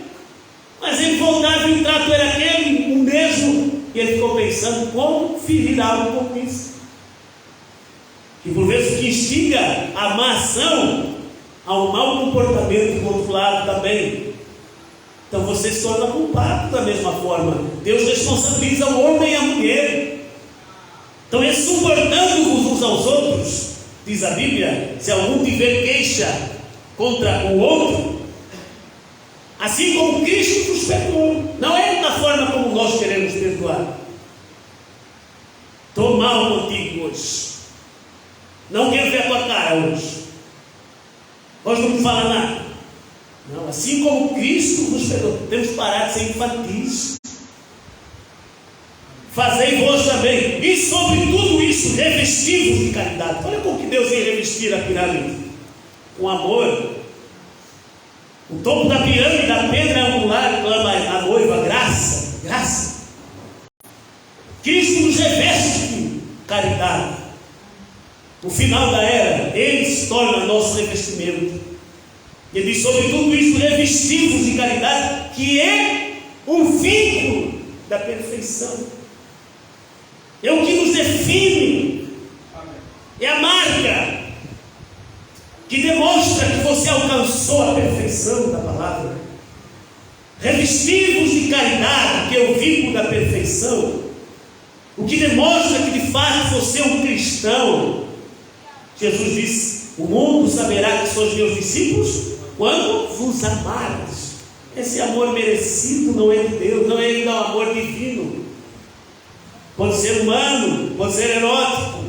Mas ele voltava e o trato era aquele, o mesmo, e ele ficou pensando como ferir algo como isso. E por vezes que instiga a má ação ao mau comportamento do outro lado também. Então você se torna culpado da mesma forma. Deus responsabiliza o homem e a mulher. Então é suportando-vos uns aos outros, diz a Bíblia, se algum tiver queixa contra o outro, assim como Cristo nos perdoou. Não é da forma como nós queremos perdoar. Estou mal contigo hoje, não quero ver a tua cara hoje, hoje não me fala nada. Não, assim como Cristo nos perdoou, temos que parar de ser infantis. Fazei vós também, e sobre tudo isso, revestivos de caridade. Olha como que Deus ia revestir a pirâmide, com amor. O topo da pirâmide, da pedra angular, clama a noiva, graça, graça. Cristo nos reveste de caridade. No final da era, Ele se torna nosso revestimento. Ele diz, sobre tudo isso, revestivos de caridade, que é o vínculo da perfeição. É o que nos define. É a marca que demonstra que você alcançou a perfeição da palavra. Revestivos de caridade, que é o vínculo da perfeição, o que demonstra que de fato você é um cristão. Jesus disse, o mundo saberá que sois meus discípulos quando vos amardes. Esse amor merecido não é de Deus, não é ainda o amor divino. Pode ser humano, pode ser erótico,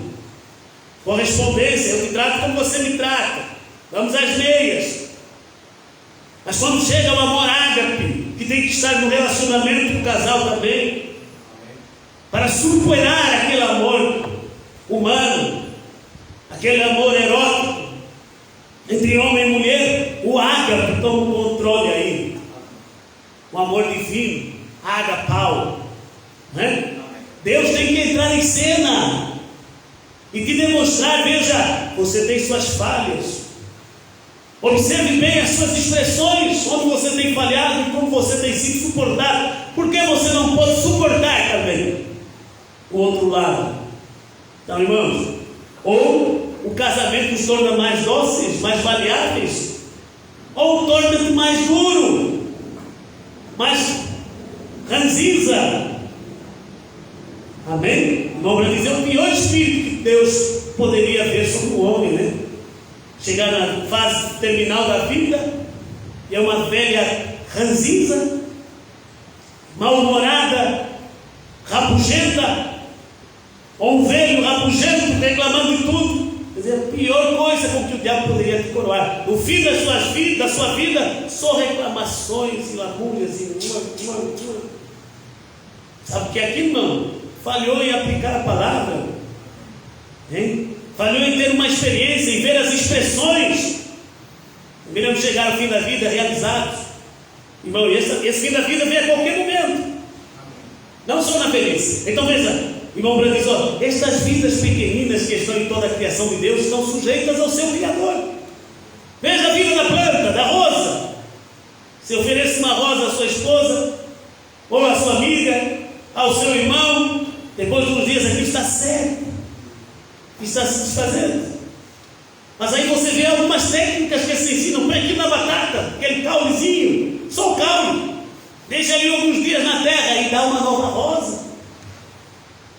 correspondência, eu te trato como você me trata, vamos às meias. Mas quando chega o amor ágape, que tem que estar no relacionamento do casal também, para superar aquele amor humano, aquele amor erótico entre homem e mulher, o ágape toma o controle aí, o amor divino, agapau, né? Deus tem que entrar em cena e te demonstrar, veja, você tem suas falhas, Observe bem as suas expressões, onde você tem falhado e como você tem sido suportado. Por que você não pode suportar também o outro lado? Então, irmãos, ou o casamento nos torna mais dóceis, mais maleáveis, ou torna-se mais duro, mais ranzinza. Amém? Irmão Branco diz, é o pior espírito que Deus poderia ver sobre o homem, né? Chegar na fase terminal da vida e é uma velha ranzinza, mal-humorada, rabugenta, ou um velho rabugento reclamando de tudo. Quer dizer, a pior coisa com que o diabo poderia te coroar. No fim da sua vida, só reclamações e lamúrias e Sabe o que é aqui, irmão? Falhou em aplicar a palavra, hein? Falhou em ter uma experiência, em ver as expressões. Queremos chegar ao fim da vida realizados. Irmão, esse fim da vida vem a qualquer momento, não só na velhice. Então veja, irmão Branco diz, ó, estas vidas pequeninas que estão em toda a criação de Deus estão sujeitas ao seu Criador. Veja a vida da planta, da rosa. Se oferece uma rosa à sua esposa, ou à sua amiga, ao seu irmão, depois de uns dias aqui está seco, está se desfazendo. Mas aí você vê algumas técnicas que se ensinam. Põe aqui na batata, aquele caulezinho, só o caule, deixa ali alguns dias na terra e dá uma nova rosa.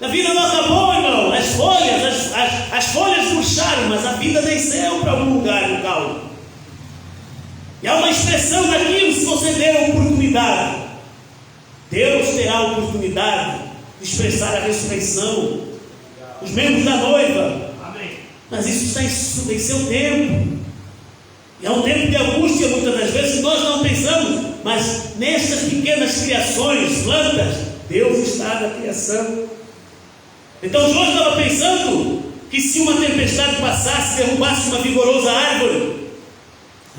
A vida não acabou, irmão. As folhas murcharam, mas a vida desceu para algum lugar no caule. E há uma expressão daquilo se você der a oportunidade. Deus terá a oportunidade de expressar a ressurreição, os membros da noiva. Amém. Mas isso tem seu tempo. E é um tempo de angústia muitas das vezes, nós não pensamos. Mas nestas pequenas criações, plantas, Deus está na criação. Então João estava pensando que se uma tempestade passasse, derrubasse uma vigorosa árvore,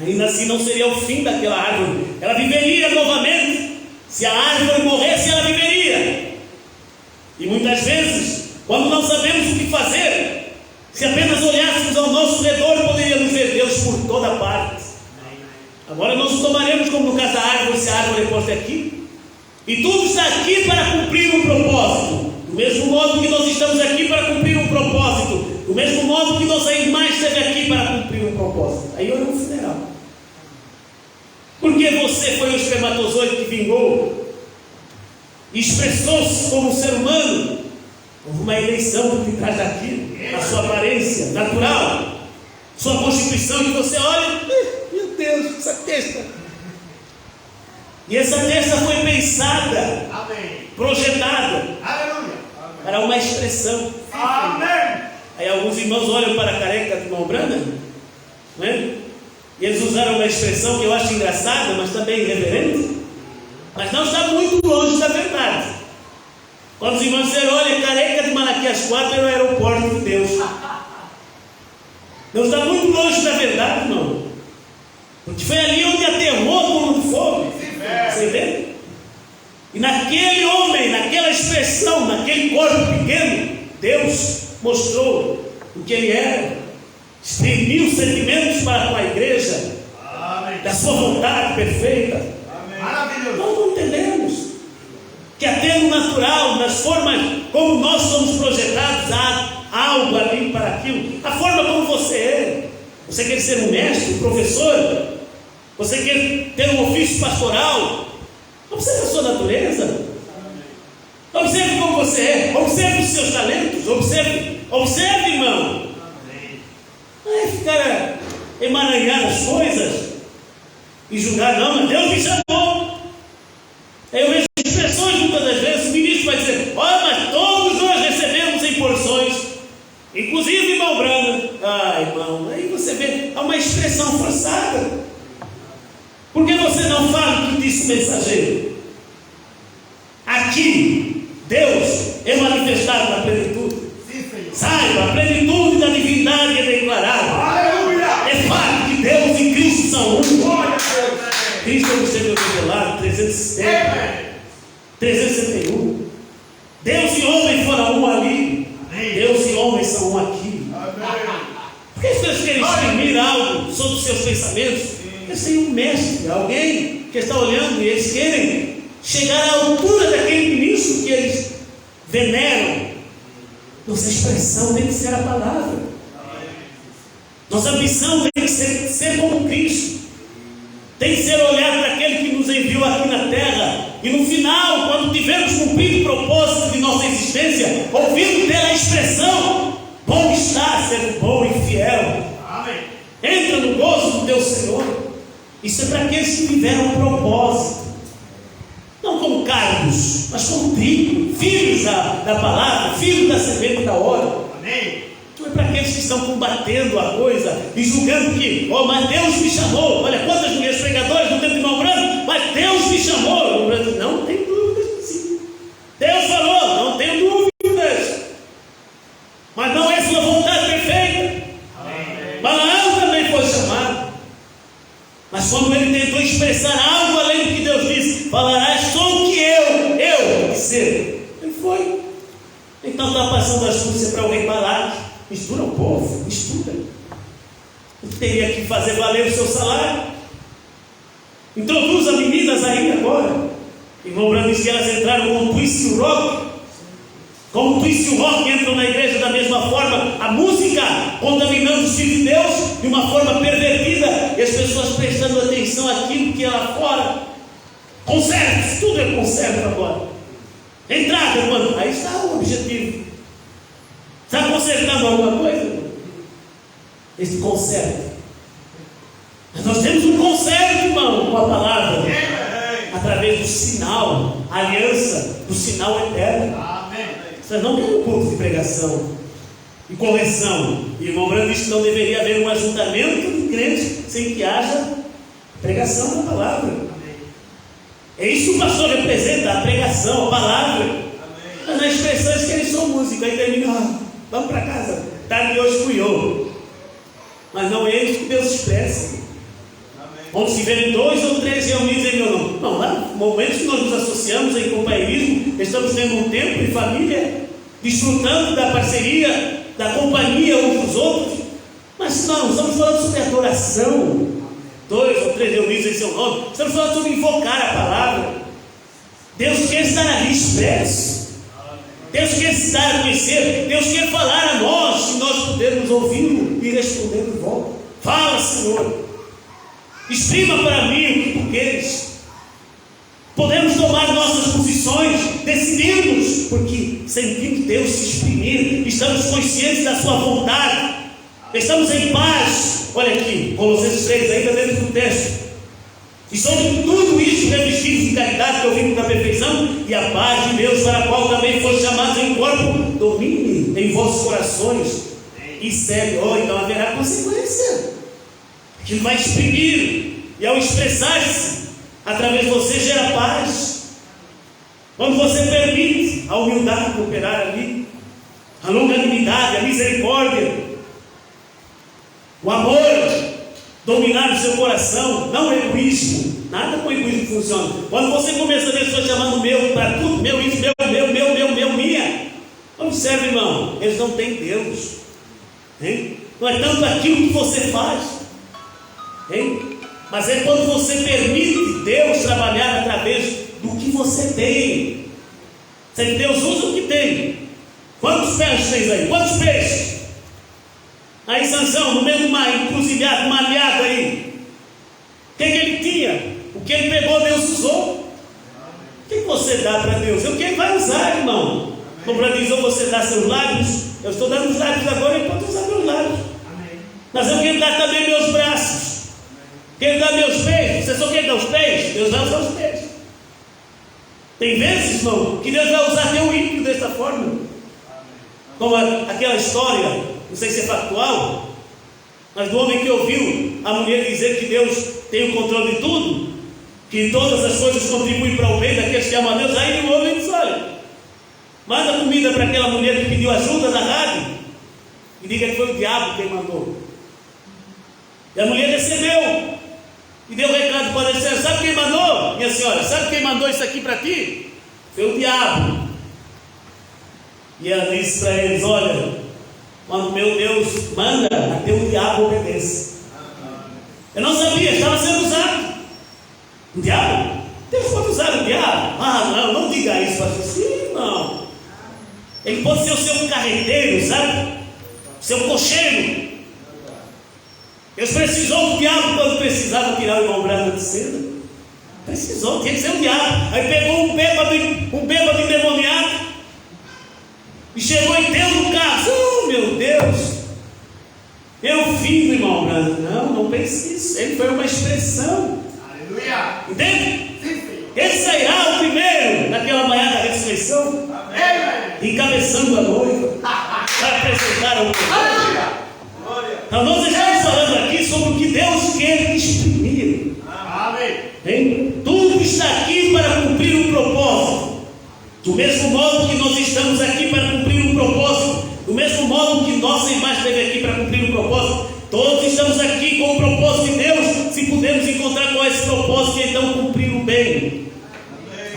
ainda assim não seria o fim daquela árvore. Ela viveria novamente. Se a árvore morresse, ela viveria. E muitas vezes, quando não sabemos o que fazer, se apenas olhássemos ao nosso redor, poderíamos ver Deus por toda parte. Agora nós o tomaremos como no caso da árvore, se a árvore é posta aqui. E tudo está aqui para cumprir um propósito. Do mesmo modo que nós estamos aqui para cumprir um propósito. Do mesmo modo que nossa irmã esteve aqui para cumprir um propósito. Aí olha o funeral. Porque você foi o espermatozoide que vingou, expressou-se como um ser humano. Houve uma eleição por trás daquilo, a sua aparência natural, sua constituição, que você olha, meu Deus, essa testa. E essa testa foi pensada, amém, projetada, aleluia, para uma expressão. Amém. Aí alguns irmãos olham para a careca de mão branca, não é? E eles usaram uma expressão que eu acho engraçada, mas também irreverente, mas não está muito longe da verdade. Quando os irmãos disseram, olha, careca de Malaquias 4 é o aeroporto de Deus. Não está muito longe da verdade, irmão. Porque foi ali onde aterrou como de fogo. Você vê? E naquele homem, naquela expressão, naquele corpo pequeno, Deus mostrou o que ele era. Exprimiu sentimentos para com a igreja. Amém. Da sua vontade perfeita. Amém. Maravilhoso. Nós não entendemos que até no natural, nas formas como nós somos projetados, há algo ali para aquilo. A forma como você é. Você quer ser um mestre, um professor? Você quer ter um ofício pastoral? Observe a sua natureza. Amém. Observe como você é. Observe os seus talentos. Observe, irmão. Não é ficar emaranhando as coisas e julgar, não, mas Deus me chamou. Eu vejo expressões muitas das vezes, o ministro vai dizer, olha, mas todos nós recebemos em porções, inclusive irmão Branco. Ah, irmão, aí você vê, há uma expressão forçada. Por que você não fala o que disse o mensageiro? Aqui, Deus é manifestado na plenitude. Saiba, a plenitude da divindade é declarada. Aleluia! É fato que Deus e Cristo são um. Cristo nos teve revelado 361. Deus e homem foram um ali. Deus e homem são um aqui. Porque as pessoas querem exprimir algo sobre os seus pensamentos. Eles têm um mestre, alguém que está olhando, e eles querem chegar à altura daquele ministro que eles veneram. Nossa expressão tem que ser a palavra. Nossa ambição tem que ser como Cristo. Tem que ser olhar para aquele que nos enviou aqui na terra. E no final, quando tivermos cumprido o propósito de nossa existência, ouvindo pela expressão: bom está ser bom e fiel. Amém. Entra no gozo do teu Senhor. Isso é para aqueles que tiveram um propósito. Não como cargos, mas como trigo, filhos da palavra, filhos da semente da hora. Amém. Não é para aqueles que estão combatendo a coisa e julgando que, mas Deus me chamou. Olha quantas mulheres pregadoras no tempo de Malbrando, mas Deus me chamou. Não tem dúvidas, sim. Deus falou, não tenho dúvidas. Mas não é sua vontade perfeita. Amém. Balaão também foi chamado. Mas quando ele tentou expressar algo além do que Deus disse, falarás só o que eu dizer. Ele foi. Então está passando a astúcia para o rei Balaque. Mistura o povo, mistura. Ele teria que fazer valer o seu salário. Introduza meninas aí agora. Irmão Branco disse que elas entraram como twist e o rock. Como o twist e o rock entram na igreja da mesma forma. A música contaminando os filhos de Deus de uma forma pervertida. E as pessoas prestando atenção àquilo que é lá fora. Concertos, tudo é concerto agora. Entrada, mano. Aí está o objetivo. Está consertando alguma coisa? Esse conserto. Mas nós temos um conserto, irmão, com a palavra. Através do sinal, a aliança do sinal eterno. Vocês não têm um culto de pregação e correção. E o irmão Branco disse que não deveria haver um ajuntamento de crentes sem que haja pregação da palavra. É isso que o pastor representa, a pregação, a palavra. Mas na expressão que eles são músicos, aí termina. Vamos para casa, tarde de hoje fui eu. Mas não é isso que Deus expressa. Onde se verem 2 ou 3 reunidos em meu nome. Não, lá, momentos que nós nos associamos em companheirismo, estamos tendo um tempo de família, desfrutando da parceria, da companhia uns dos outros. Mas não, estamos falando sobre adoração. 2 ou 3 reunidos em seu nome. Estamos falando sobre invocar a palavra. Deus quer estar ali expresso. Deus quer se dar a conhecer, Deus quer falar a nós, se nós pudermos ouvi-lo e responder de volta. Fala, Senhor, exprima para mim o que tu queres. Podemos tomar nossas posições, decidirmos, porque sentimos Deus se exprimir, estamos conscientes da sua vontade, estamos em paz. Olha aqui, Colossenses 3, ainda dentro do texto. E sobre tudo isso revestidos de caridade, que eu vim da perfeição, e a paz de Deus, para a qual também foram chamados em corpo, domine em vossos corações, e segue. Então haverá consequência. Aquilo vai exprimir, e ao expressar-se através de você gera paz. Quando você permite a humildade operar ali, a longanimidade, a misericórdia, o amor dominar o seu coração, não o egoísmo. Nada com egoísmo funciona. Quando você começa a ver pessoas chamando meu para tudo, meu isso, meu, minha. Observe, irmão, eles não têm Deus. Hein? Não é tanto aquilo que você faz, hein? Mas é quando você permite Deus trabalhar através do que você tem. Se Deus usa o que tem. Quantos peixes tens aí? Quantos peixes? Aí Sansão, no meio de uma encruzilhada, uma aliada aí, o que ele tinha? O que ele pegou, Deus usou. O que você dá para Deus? É o que ele vai usar, irmão. Como para dizer, você dá seus lábios. Eu estou dando os lábios agora, ele pode usar meus lábios. Mas eu quero dar também meus braços. Quero dar meus pés. Você só quer dar os pés? Deus vai usar os pés. Tem vezes, irmão, que Deus vai usar teu ímpio dessa forma. Como aquela história, não sei se é factual, mas do homem que ouviu a mulher dizer que Deus tem o controle de tudo, que todas as coisas contribuem para o bem daqueles que amam a Deus. Aí o homem diz: olha, manda comida para aquela mulher que pediu ajuda na rádio e diga que foi o diabo quem mandou. E a mulher recebeu e deu recado para ele: sabe quem mandou, minha senhora? Sabe quem mandou isso aqui para ti? Foi o diabo. E ela disse para eles: olha, Quando meu Deus manda, até o diabo obedece. Eu não sabia, estava sendo usado. O diabo? Deus pode usar o diabo? Ah, não diga isso, pastor. Sim, não. Ele pode ser o seu carreteiro, sabe? O seu cocheiro. Deus precisou do diabo quando precisava tirar o irmão Branco de cena. Precisou, tinha que ser o diabo. Aí pegou um bêbado endemoniado e chegou e deu no carro. Oh, meu Deus! Meu filho, irmão Branco. Não pense isso. Ele foi uma expressão. Aleluia! Entende? Ele sairá o primeiro naquela manhã da ressurreição, encabeçando a noiva para apresentar ao povo. Então nós estamos falando aqui sobre o que Deus quer exprimir. Amém. Tudo está aqui para cumprir um propósito. Do mesmo modo que nós estamos aqui para cumprir um propósito, do mesmo modo que nossa irmã esteve aqui para cumprir um propósito, todos estamos aqui com o propósito de Deus. Se pudermos encontrar qual é esse propósito, então cumprir o bem.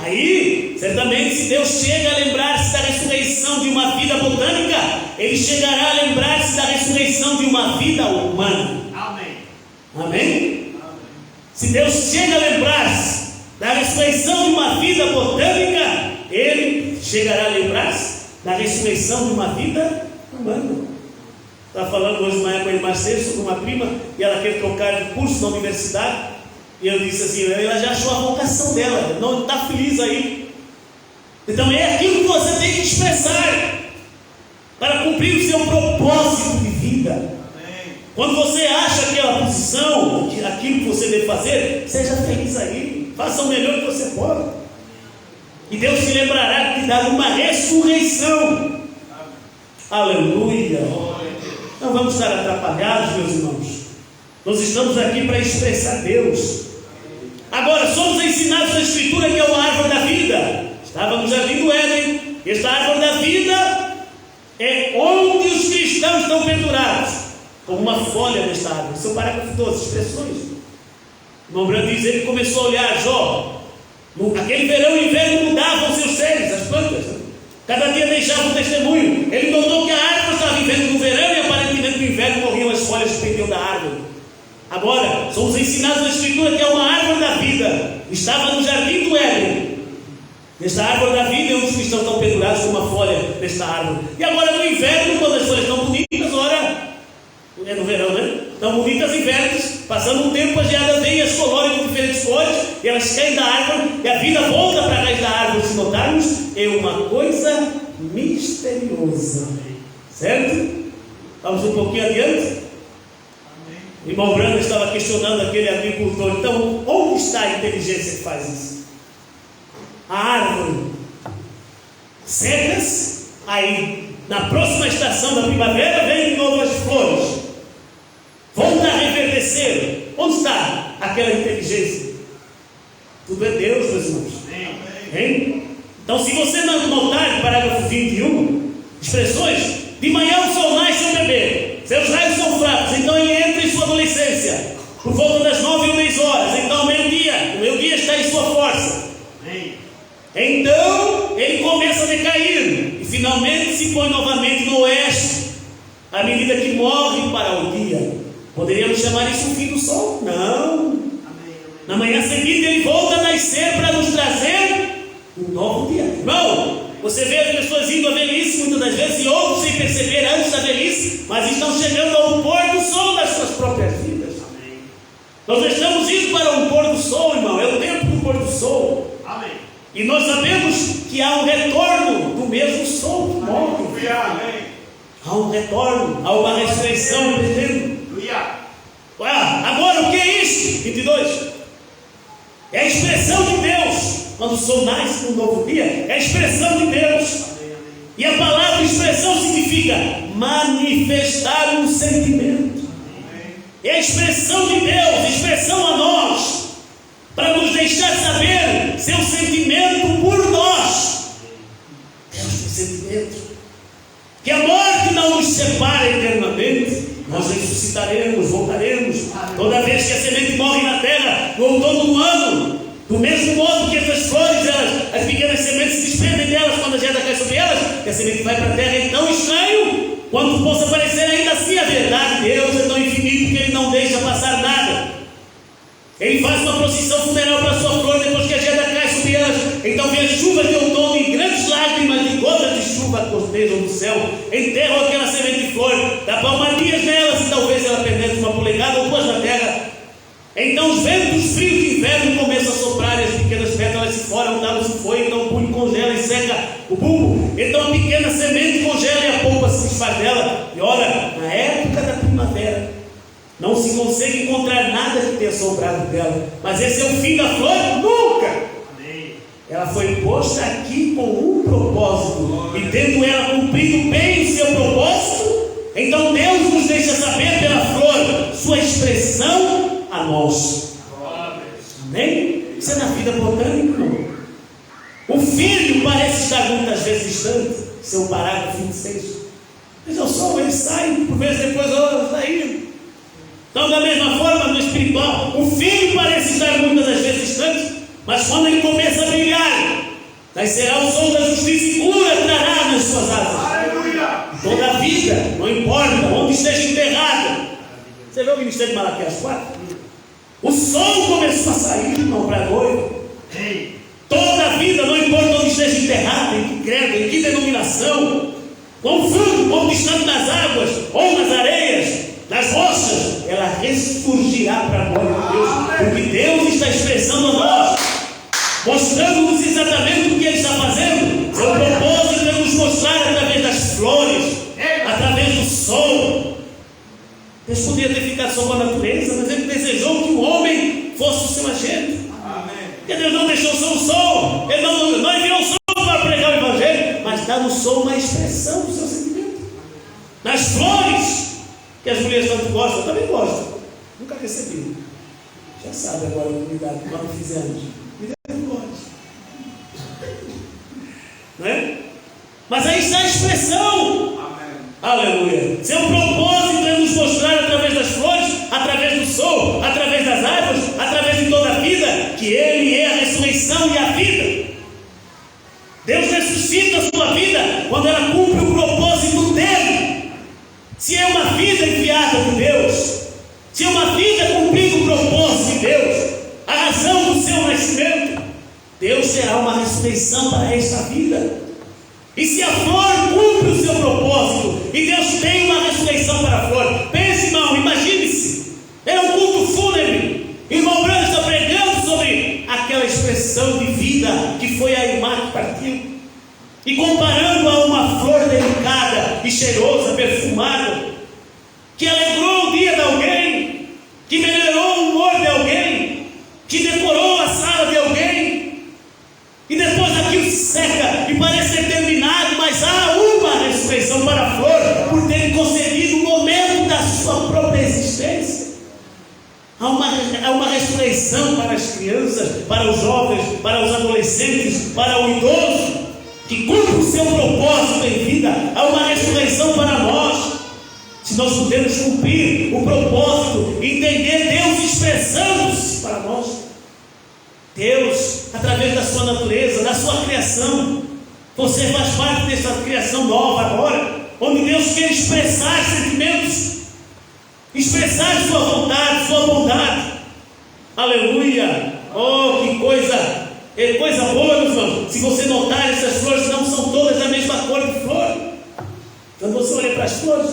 Aí, certamente, se Deus chega a lembrar-se da ressurreição de uma vida botânica, Ele chegará a lembrar-se da ressurreição de uma vida humana. Amém. Amém? Se Deus chega a lembrar-se da ressurreição de uma vida botânica, Ele chegará a lembrar-se da ressurreição de uma vida humana. Estava falando hoje de manhã com a irmã Cedo sobre uma prima, e ela quer trocar de curso na universidade. E eu disse assim, ela já achou a vocação dela, não está feliz aí. Então é aquilo que você tem que expressar para cumprir o seu propósito de vida. Amém. Quando você acha aquela posição, aquilo que você deve fazer, seja feliz aí, faça o melhor que você pode. E Deus se lembrará de te dar uma ressurreição. Amém. Aleluia. Não vamos estar atrapalhados, meus irmãos. Nós estamos aqui para expressar Deus. Agora, somos ensinados na Escritura que é uma árvore da vida. Estávamos no jardim do Éden. Esta árvore da vida é onde os cristãos estão pendurados, como uma folha nesta árvore. São parágrafo 12, expressões. O irmão Branco diz, ele começou a olhar Jó. Aquele verão e inverno mudavam seus seres, as plantas. Cada dia deixava um testemunho. Ele notou que a árvore estava vivendo no verão e aparentemente no inverno morriam as folhas que pendiam da árvore. Agora, somos ensinados na Escritura que é uma árvore da vida. Estava no jardim do Éden. Esta árvore da vida é onde os cristãos estão pendurados com uma folha desta árvore. E agora no inverno, quando as folhas estão bonitas, ora, é no verão, né? Estão bonitas e verdes, passando um tempo, as geadas vêm e as colorem com diferentes cores, e elas caem da árvore, e a vida volta para a raiz da árvore. Se notarmos, é uma coisa misteriosa. Certo? Vamos um pouquinho adiante. O irmão Branco estava questionando aquele agricultor. Então, onde está a inteligência que faz isso? A árvore secas, aí na próxima estação da primavera vem novas flores, volta a reverdecer. Onde está aquela inteligência? Tudo é Deus, meus irmãos. Hein? Então, se você não notar, parágrafo 21, expressões: de manhã o sol nasce ao bebê, seus raios são fracos, então ele entra em sua adolescência, por volta das 9 ou 10 horas, então ao meio-dia, o meio-dia está em sua força. Então ele começa a decair, e finalmente se põe novamente no oeste, à medida que morre para o dia. Poderíamos chamar isso o fim do sol? Não. Na manhã seguinte ele volta a nascer para nos trazer um novo dia. Irmão, você vê as pessoas indo à velhice muitas das vezes, e outros sem perceber antes da velhice, mas estão chegando ao pôr do sol das suas próprias vidas. Amém. Nós estamos indo para um pôr do sol, irmão, é o tempo do pôr do sol. Amém. E nós sabemos que há um retorno do mesmo sol que morre. Há um retorno, há uma ressurreição pretendo. Agora o que é isso? 22. É a expressão de Deus. Quando o sol nasce no novo dia, é a expressão de Deus. E a palavra expressão significa manifestar um sentimento. É a expressão de Deus, expressão a nós, para nos deixar saber seu sentimento por nós. Deus tem sentimento. Que a morte não nos separe eternamente. Nós ressuscitaremos, voltaremos. Toda vez que a semente morre na terra, no outono do ano, do mesmo modo que essas flores, as pequenas sementes se desprendem delas quando quando a geada cai sobre elas, que a semente vai para a terra. É tão estranho quanto possa parecer ainda assim a verdade. Deus é tão infinito que Ele não deixa passar nada. Ele faz uma procissão funeral para a sua flor depois que a geada cai sobre elas. Então vem a chuva de outono e grandes lágrimas de gotas de chuva costejam do céu, enterram aquela semente de flor, dá palmadinhas nelas e talvez ela penetre uma polegada ou duas na terra. Então os ventos frios de inverno começam a soprar e as pequenas pétalas se foram, o talo se foi, então o punho congela e seca o bulbo. Então a pequena semente congela e a polpa se desfaz dela. E ora, na época da primavera, não se consegue encontrar nada que tenha sobrado dela. Mas esse é o fim da flor? Nunca! Amém. Ela foi posta aqui com um propósito. E tendo ela cumprido bem o seu propósito, então Deus nos deixa saber pela flor sua expressão a nós. Amém? Isso é na vida botânica, irmão. O filho parece estar muitas vezes distante. Seu parágrafo 26. Veja o sol, ele sai, por vezes depois está indo. Então, da mesma forma, no espiritual, o filho parece estar muitas das vezes distante, mas quando ele começa a brilhar, nascerá o sol da justiça e cura trará nas suas asas. Aleluia! Toda a vida, não importa onde esteja enterrada. Você vê o ministério de Malaquias 4? O sol começou a sair, irmão, para a noite. Toda a vida, não importa onde esteja enterrada, em que credo, em que denominação, quão fundo, quão distante nas águas ou nas areias, nas rochas, ela ressurgirá para a glória de Deus, porque Deus está expressando a nós, mostrando-nos exatamente o que Ele está fazendo. Seu propósito é nos mostrar através das flores, através do sol. Deus podia ter ficado só com a natureza, mas Ele desejou que o homem fosse o seu agente. Porque Deus não deixou só o sol, Ele não enviou o sol para pregar o Evangelho, mas dá no sol uma expressão do seu sentimento. Nas flores, que as mulheres tanto gostam, eu também gosto. Nunca recebi. Já sabe agora a unidade, quando fizemos. Me dê glória. Não é? Mas aí está a expressão. Amém. Aleluia. Seu propósito é nos mostrar através das flores, através do sol, através das árvores, através de toda a vida, que Ele é a ressurreição e a vida. Deus ressuscita a sua vida quando ela cumpre o propósito dele. Se é uma vida enviada por Deus, se é uma vida cumprindo o propósito de Deus, a razão do seu nascimento, Deus terá uma ressurreição para esta vida. E se a flor cumpre o seu propósito, e Deus tem uma ressurreição para a flor, pense, irmão, imagine-se, é um culto fúnebre, irmão Branco está pregando sobre aquela expressão de vida que foi a irmã que partiu. E comparando a uma flor delicada e cheirosa, perfumada, que alegrou o dia de alguém, que melhorou o humor de alguém, que decorou a sala de alguém, e depois aquilo se seca e parece ter terminado, mas há uma ressurreição para a flor, por ter concedido o momento da sua própria existência. Há uma ressurreição para as crianças, para os jovens, para os adolescentes, para o idoso, que cumpre o seu propósito em vida. Há uma ressurreição para nós. Se nós pudermos cumprir o propósito, entender Deus expressando-se para nós, Deus, através da sua natureza, da sua criação, você faz parte dessa criação nova agora, onde Deus quer expressar sentimentos, expressar sua vontade, sua bondade. Aleluia! Oh, que coisa! É coisa boa, meus irmãos. Se você notar, essas flores não são todas da mesma cor de flor. Quando você olha para as flores,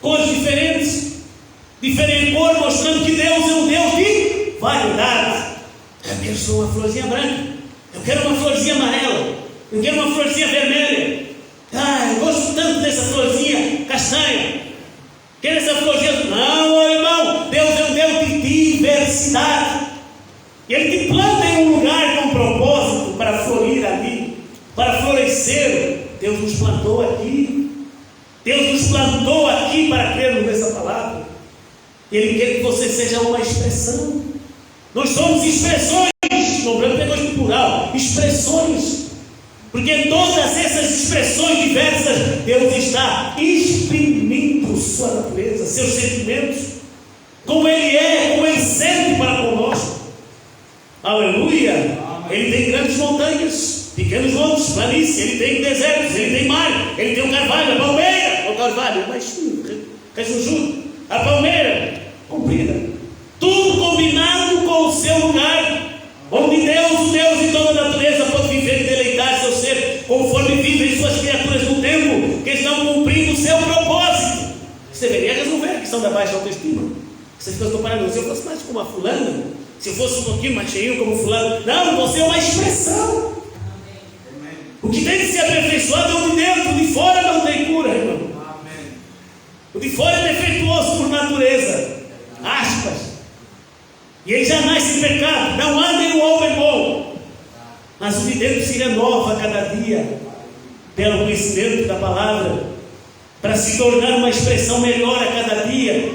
cores diferentes, diferente cor, mostrando que Deus é um Deus de variedade. Eu quero só uma florzinha branca, eu quero uma florzinha amarela, eu quero uma florzinha vermelha. Eu gosto tanto dessa florzinha castanha. Quero essa florzinha. Não, meu irmão, Deus é um Deus de diversidade. E Ele te planta em um lugar com um propósito para florir ali, para florescer. Deus nos plantou aqui. Deus nos plantou aqui para crermos nessa palavra. Ele quer que você seja uma expressão. Nós somos expressões. No branco pegou no plural. Expressões. Porque todas essas expressões diversas, Deus está exprimindo sua natureza, seus sentimentos, como Ele é, como Ele sente para conosco. Aleluia! Ele tem grandes montanhas, pequenos montes, planície, ele tem desertos, ele tem mar, ele tem o carvalho, a palmeira, o carvalho é baixinho, rejujudo, a palmeira comprida, tudo combinado com o seu lugar, onde Deus, o Deus de toda a natureza, pode viver e deleitar seu ser, conforme vivem suas criaturas no tempo, que estão cumprindo o seu propósito. Você deveria resolver a questão da baixa autoestima. Você fica comparando, se eu fosse mais como a fulana, se eu fosse um pouquinho mais cheio como fulano, não, você é uma expressão. O que tem que ser aperfeiçoado é o de dentro, o de fora não tem cura, irmão. O de fora é defeituoso por natureza, aspas, e ele já nasce em pecado. Não andem no homem bom, mas o de dentro se renova a cada dia, pelo conhecimento da palavra, para se tornar uma expressão melhor a cada dia.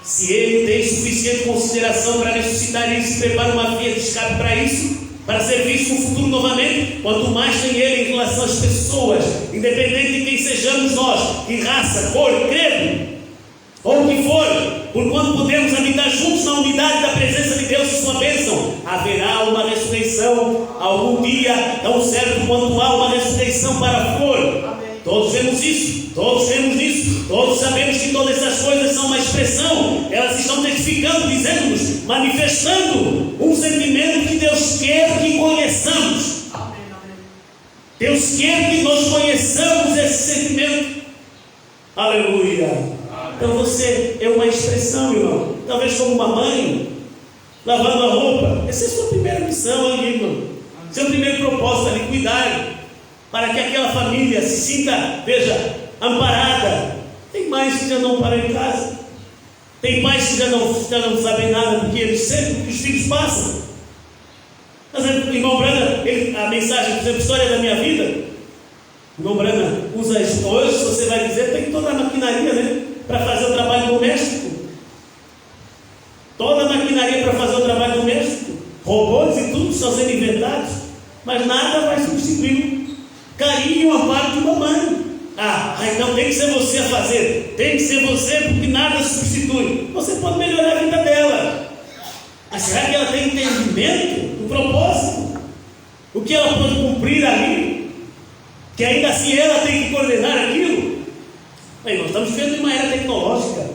Se ele tem suficiente consideração para ressuscitar isso e prepara uma via de escape para isso, para ser visto no futuro novamente, quanto mais tem ele em relação às pessoas, independente de quem sejamos nós, que raça, cor, credo, ou o que for, por quando podemos habitar juntos na unidade da presença de Deus e sua bênção, haverá uma ressurreição algum dia, tão certo quanto há uma ressurreição para a flor. Todos vemos isso, todos vemos nisso, todos sabemos que todas essas coisas são uma expressão, elas estão testificando, dizendo-nos, manifestando um sentimento que Deus quer que conheçamos. Deus quer que nós conheçamos esse sentimento. Aleluia. Então você é uma expressão, irmão. Talvez como uma mãe lavando a roupa. Essa é a sua primeira missão ali, irmão. Seu primeiro propósito ali, cuidar, para que aquela família se sinta, veja, amparada. Tem mães que já não param em casa, tem pais que já não sabem nada do que eles sentem, do que os filhos passam. Mas o irmão Brana, a mensagem, por exemplo, história da minha vida, o irmão Brana usa isso hoje, você vai dizer, tem toda a maquinaria, né, para fazer o trabalho doméstico, toda a maquinaria para fazer o trabalho doméstico, robôs e tudo estão sendo inventados, mas nada vai substituir carinho e o amparo de uma mãe. Então tem que ser você a fazer, tem que ser você, porque nada substitui. Você pode melhorar a vida dela, mas será que ela tem entendimento do propósito? O que ela pode cumprir ali? Que ainda assim ela tem que coordenar aquilo? Bem, nós estamos vivendo em uma era tecnológica,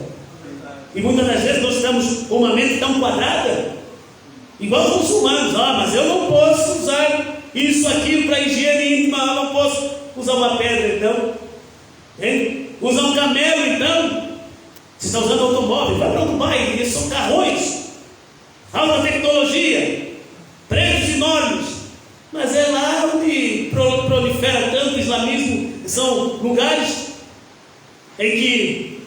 e muitas das vezes nós estamos com uma mente tão quadrada, igual os muçulmanos. Mas eu não posso usar isso, aquilo para higiene íntima, eu não posso usar uma pedra, então, usar um camelo, então. Você está usando automóvel, vai para o Dubai, eles são carrões, alta tecnologia, prédios enormes, mas é lá onde prolifera tanto o islamismo. São lugares em que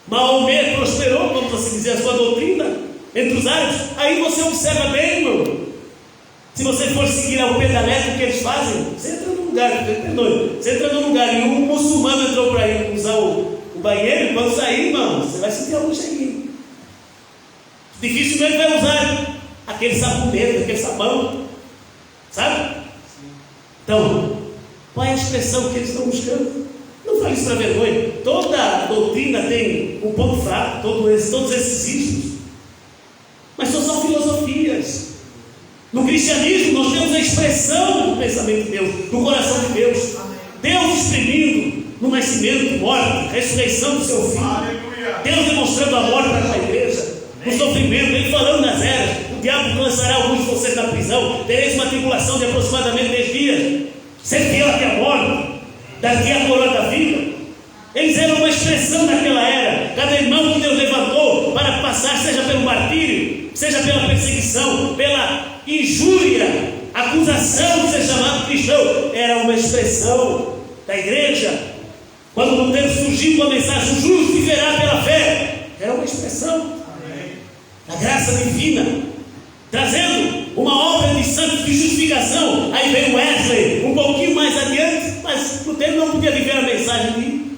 Maomé prosperou, como você dizer, a sua doutrina entre os árabes. Aí você observa bem, irmão, se você for seguir ao pé da letra o que eles fazem, você entra num lugar, você entra num lugar e um muçulmano entrou para ir usar o banheiro, e quando sair, irmão, você vai sentir algum cheirinho. Dificilmente vai usar aquele sabonete, aquele sabão, sabe? Então, qual é a expressão que eles estão buscando? Não fale isso para vergonha. Toda doutrina tem um ponto fraco, todos esses ismos, mas são filosofias. No cristianismo nós temos a expressão do pensamento de Deus, do coração de Deus. Deus exprimindo no nascimento, morte, ressurreição do seu filho. Deus demonstrando amor para com a igreja, no sofrimento, ele falando nas eras: o diabo lançará alguns de vocês na prisão, tereis uma tribulação de aproximadamente 10 dias, ser fiel até a morte, daqui a coroa da vida. Eles eram uma expressão daquela era. Cada irmão que Deus levantou para passar, seja pelo martírio, seja pela perseguição, pela injúria, acusação de ser chamado cristão, era uma expressão da igreja. Quando no tempo surgiu com a mensagem: o justo viverá pela fé, era uma expressão da graça divina, trazendo uma obra de santos de justificação. Aí veio Wesley um pouquinho mais adiante, mas no tempo não podia viver a mensagem de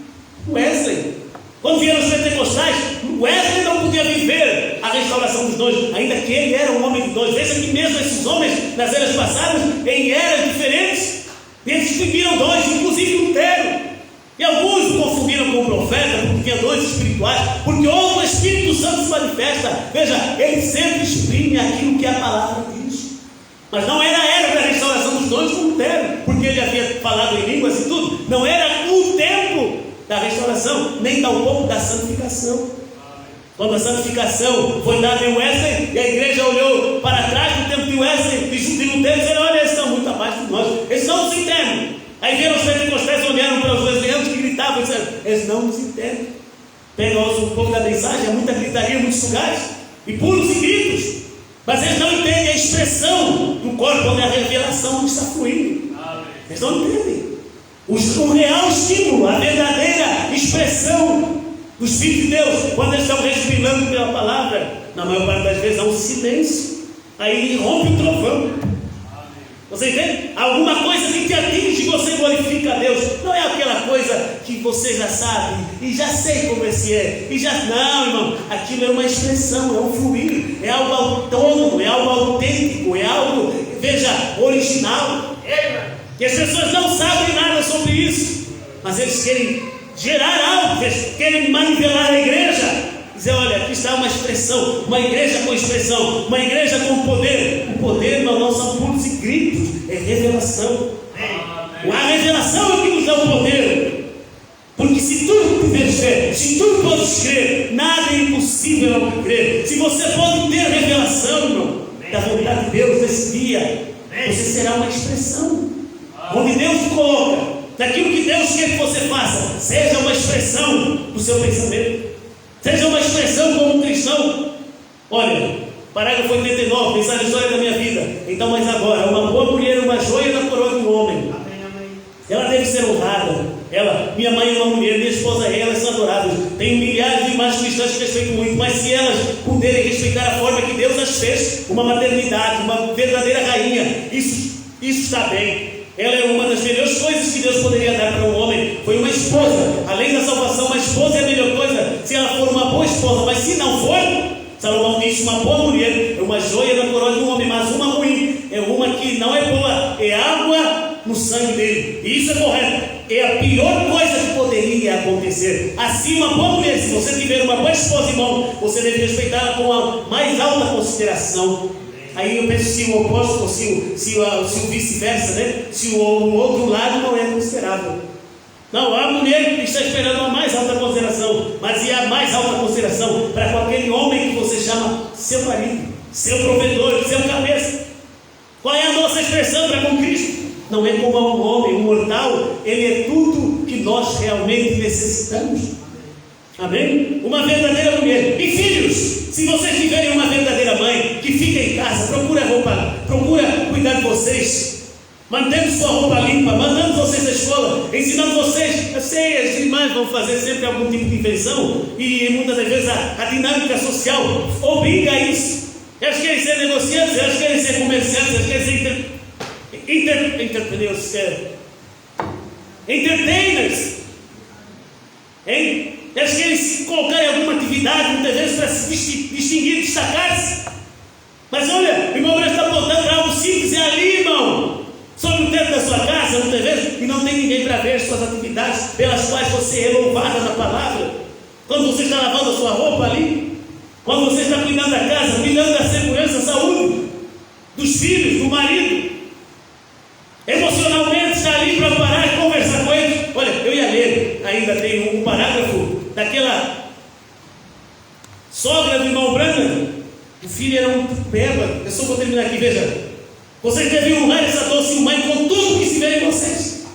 Wesley. Quando vieram os pentecostais, Wesley não podia viver a restauração dos dons, ainda que ele era um homem de dons. Veja que mesmo esses homens nas eras passadas, em eras diferentes, eles distribuíram dons, inclusive Lutero. E alguns o confundiram com o profeta, porque tinha dons espirituais, porque onde o Espírito Santo se manifesta, veja, ele sempre exprime aquilo que a palavra diz. Mas não era a era da restauração dos dons com Lutero. da restauração, nem tampouco da santificação. Quando a santificação foi dada em Wesley, e a igreja olhou para trás no tempo de Wesley, de Lutero, e disseram: olha, eles estão muito abaixo de nós, eles não nos entendem. Aí vieram os pentecostais, olharam para os wesleyanos que gritavam e disseram: eles não nos entendem. Pega um pouco da mensagem, há muita gritaria, muitos lugares, e pulos e gritos, mas eles não entendem a expressão do corpo, onde a revelação está fluindo. Eles não entendem o real estímulo, a verdadeira expressão do Espírito de Deus. Quando eles estão respirando pela palavra, na maior parte das vezes há um silêncio, aí rompe o trovão. Você entende? Alguma coisa que te atinge e você glorifica a Deus. Não é aquela coisa que você já sabe e já sei como esse é. Não, irmão, aquilo é uma expressão, é um fluir, é algo autônomo, é algo autêntico, é algo, veja, original. E as pessoas não sabem nada sobre isso, mas eles querem gerar algo, eles querem manipular a igreja. Dizer: olha, aqui está uma expressão, uma igreja com expressão, uma igreja com poder. O poder não são pulos e gritos, é revelação. A revelação é que nos dá o poder. Porque se tu puderes ver, se tu podes crer, nada é impossível ao crer. Se você pode ter revelação, irmão, da vontade de Deus nesse dia, você será uma expressão. Onde Deus te coloca, daquilo que Deus quer que você faça, seja uma expressão do seu pensamento, seja uma expressão como um cristão. Olha, parágrafo 89, pensar na história da minha vida. Então, mas agora, uma boa mulher é uma joia na coroa de um homem. Ela deve ser honrada. Minha mãe é uma mulher, minha esposa é, elas são adoráveis. Tem milhares de irmãs cristãs que respeitam muito, mas se elas puderem respeitar a forma que Deus as fez, uma maternidade, uma verdadeira rainha, isso está bem. Ela é uma das melhores coisas que Deus poderia dar para um homem. Foi uma esposa. Além da salvação, uma esposa é a melhor coisa, se ela for uma boa esposa. Mas se não for, Salomão disse: uma boa mulher é uma joia na coroa de um homem, mas uma ruim é uma que não é boa, é água no sangue dele. E isso é correto. É a pior coisa que poderia acontecer. Assim, uma boa mulher, se você tiver uma boa esposa, irmão, você deve respeitá-la com a mais alta consideração. Aí eu penso se o oposto, se o vice-versa, né? Se o outro lado não é considerável. Não, a mulher que está esperando a mais alta consideração, mas e a mais alta consideração para com aquele homem que você chama seu marido, seu provedor, seu cabeça. Qual é a nossa expressão para com Cristo? Não é como um homem, um mortal. Ele é tudo que nós realmente necessitamos. Amém? Uma verdadeira mulher. E filhos, se vocês tiverem uma verdadeira mãe que fica em casa, procura cuidar de vocês, mantendo sua roupa limpa, mandando vocês à escola, ensinando vocês. Eu sei, as irmãs vão fazer sempre algum tipo de invenção, e muitas das vezes a dinâmica social obriga a isso. Elas querem ser negociantes, elas querem ser comerciantes, elas querem ser entertainers, hein? Eles querem se colocar em alguma atividade, muitas vezes para se distinguir, destacar-se. Mas olha, o irmão Branco está apontando para algo simples, é ali, irmão, sobre o teto da sua casa, muitas vezes, e não tem ninguém para ver as suas atividades pelas quais você é louvada na palavra. Quando você está lavando a sua roupa ali, quando você está cuidando da casa, cuidando da segurança, da saúde, dos filhos, do marido, emocionalmente está ali para parar e conversar com eles. Olha, eu ia ler, ainda tem um parágrafo daquela sogra do irmão Branco. O filho era um peba. Eu só vou terminar aqui, veja. Vocês devem honrar essa doce mãe com tudo que se vê em vocês.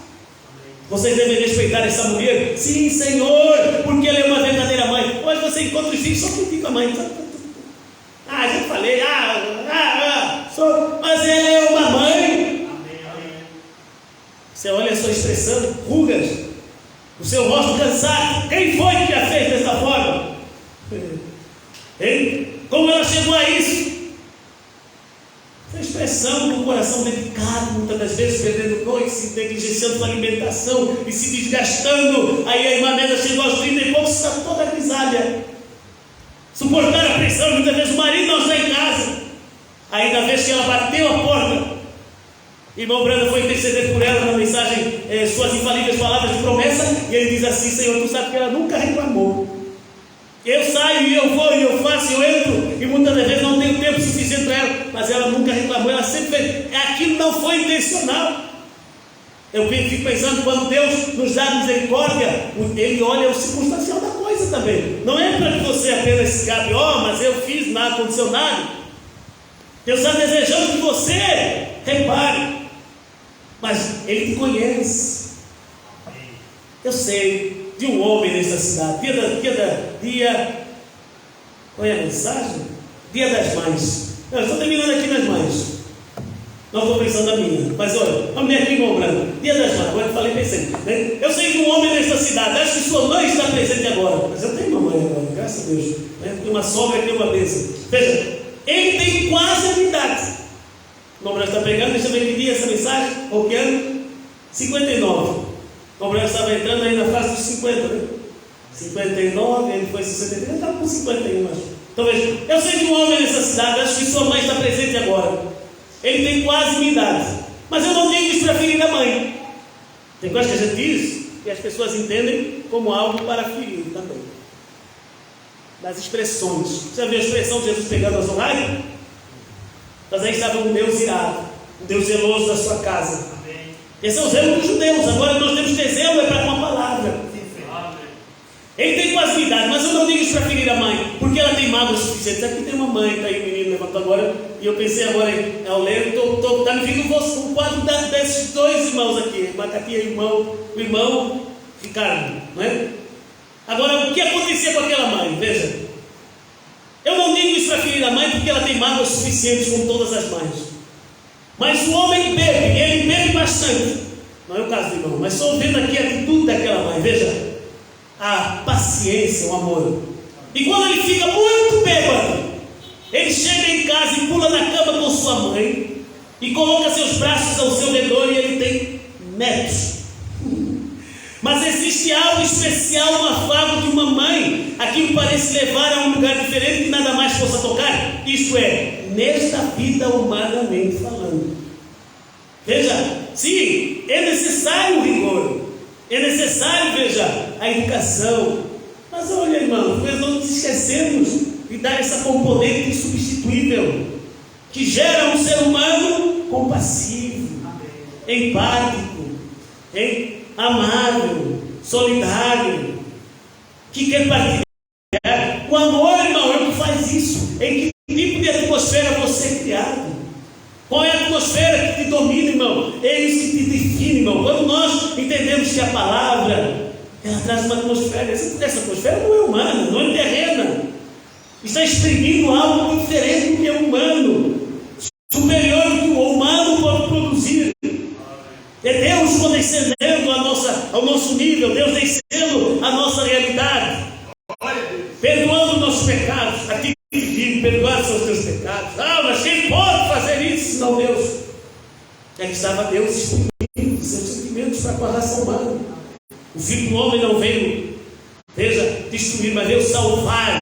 Vocês devem respeitar essa mulher. Sim, Senhor, porque ela é uma verdadeira mãe. Hoje você encontra os filhos, só critica a mãe. Já falei, mas ela é uma mãe. Você olha a sua expressão, rugas, o seu rosto cansado. Quem foi que a fez dessa forma? Hein? Como ela chegou a isso? Essa expressão do coração dedicado, muitas das vezes perdendo noites, negligenciando sua alimentação e se desgastando. Aí a irmã Meda chegou aos 30 e poucos, está toda grisalha. Suportar a pressão, muitas vezes o marido não está em casa. Aí na vez que ela bateu a porta, irmão Brando foi interceder por ela na mensagem, suas infalíveis palavras de promessa, e ele diz assim: Senhor, tu sabe que ela nunca reclamou. Eu saio e eu vou e eu faço e eu entro, e muitas das vezes não tenho tempo suficiente para ela, mas ela nunca reclamou, ela sempre fez. Aquilo não foi intencional. Eu fico pensando, quando Deus nos dá misericórdia, Ele olha o circunstancial da coisa também. Não é para que você apenas se gabe, mas eu fiz, nada, aconteceu nada. Deus está desejando que você repare, mas Ele te conhece. Eu sei de um homem nessa cidade, qual é a mensagem? Dia das Mães. Eu estou terminando aqui nas mães. Não estou pensando na minha, mas olha, a mulher aqui em Branco, Dia das Mães, agora eu falei, pensei, né? Eu sei de um homem nessa cidade, acho que sua mãe está presente agora, mas eu tenho uma mãe agora, graças a Deus, né? Tem uma sogra aqui, uma bênção. Veja, ele tem quase a minha idade. O Branco está pegando, deixa eu ver que dia essa mensagem, qual que ano? 59. O Branco estava entrando aí na fase dos 50, né? 59, ele foi 63, ele estava com 51, acho. Então veja, eu sei de um homem nessa cidade, acho que sua mãe está presente agora. Ele tem quase minha idade, mas eu não digo isso para ferir a mãe. Tem coisas que a gente diz e as pessoas entendem como algo para ferir também. Das expressões. Você já viu a expressão de Jesus pegando a Zoraia? Mas aí estava um Deus irado, um Deus zeloso da sua casa. Amém. Esse é o zelo dos judeus. Agora nós temos que ter zelo é para uma palavra. Ele tem quase minha idade, mas eu não digo isso para ferir a mãe, porque ela tem mágoa suficiente. Aqui tem uma mãe, está aí o menino levantou agora, e eu pensei agora, ao ler, está me vindo o quadro desses dois irmãos aqui, Macatia e o irmão Ricardo, não é? Agora, o que acontecia com aquela mãe? Veja, eu não digo isso para ferir a mãe, porque ela tem mágoas suficientes, como todas as mães. Mas o homem bebe, e ele bebe bastante. Não é o caso do irmão, mas estou vendo aqui a atitude daquela mãe, veja. A paciência, o amor. E quando ele fica muito bêbado, ele chega em casa e pula na cama com sua mãe e coloca seus braços ao seu redor e ele tem netos. Mas existe algo especial no afago de uma mãe. Aquilo parece levar a um lugar diferente que nada mais possa tocar. Isto é, nesta vida humanamente falando. Veja, sim, é necessário o rigor. É necessário, veja, a educação. Mas olha, irmão, nós não nos esquecemos de dar essa componente insubstituível que gera um ser humano compassivo, empático, amável, solidário, que quer partilhar. O amor, irmão, é o que faz isso. Em que tipo de atmosfera você é criado? Qual é a atmosfera que te domina, irmão? É isso que te define, irmão. Quando nós entendemos que a palavra, ela traz uma atmosfera, essa atmosfera não é humana, não é terrena. Está exprimindo algo muito diferente do que é humano, superior do que o humano pode produzir. É Deus condescendendo ao nosso nível, Deus descendo a nossa realidade, perdoando nossos pecados. Aqui perdoar seus teus pecados. Mas quem pode fazer isso senão Deus? É que estava Deus exprimindo seus sentimentos para com a raça humana. O Filho do Homem não veio, veja, destruir, mas veio salvar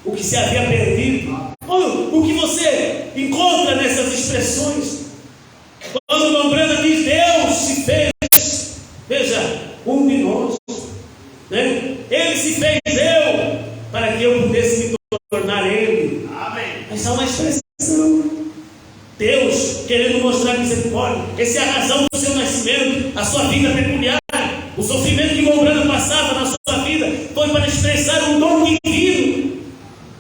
o que se havia perdido. Olha o que você encontra nessas expressões. Quando o Brana diz Deus se fez, veja, um de nós, né? Ele se fez eu para que eu pudesse me tornar Ele. Amém. Essa é uma expressão. Deus querendo mostrar misericórdia. Essa é a razão do seu nascimento, a sua vida peculiar. O sofrimento que o Brana passava na sua vida foi para expressar um dom divino.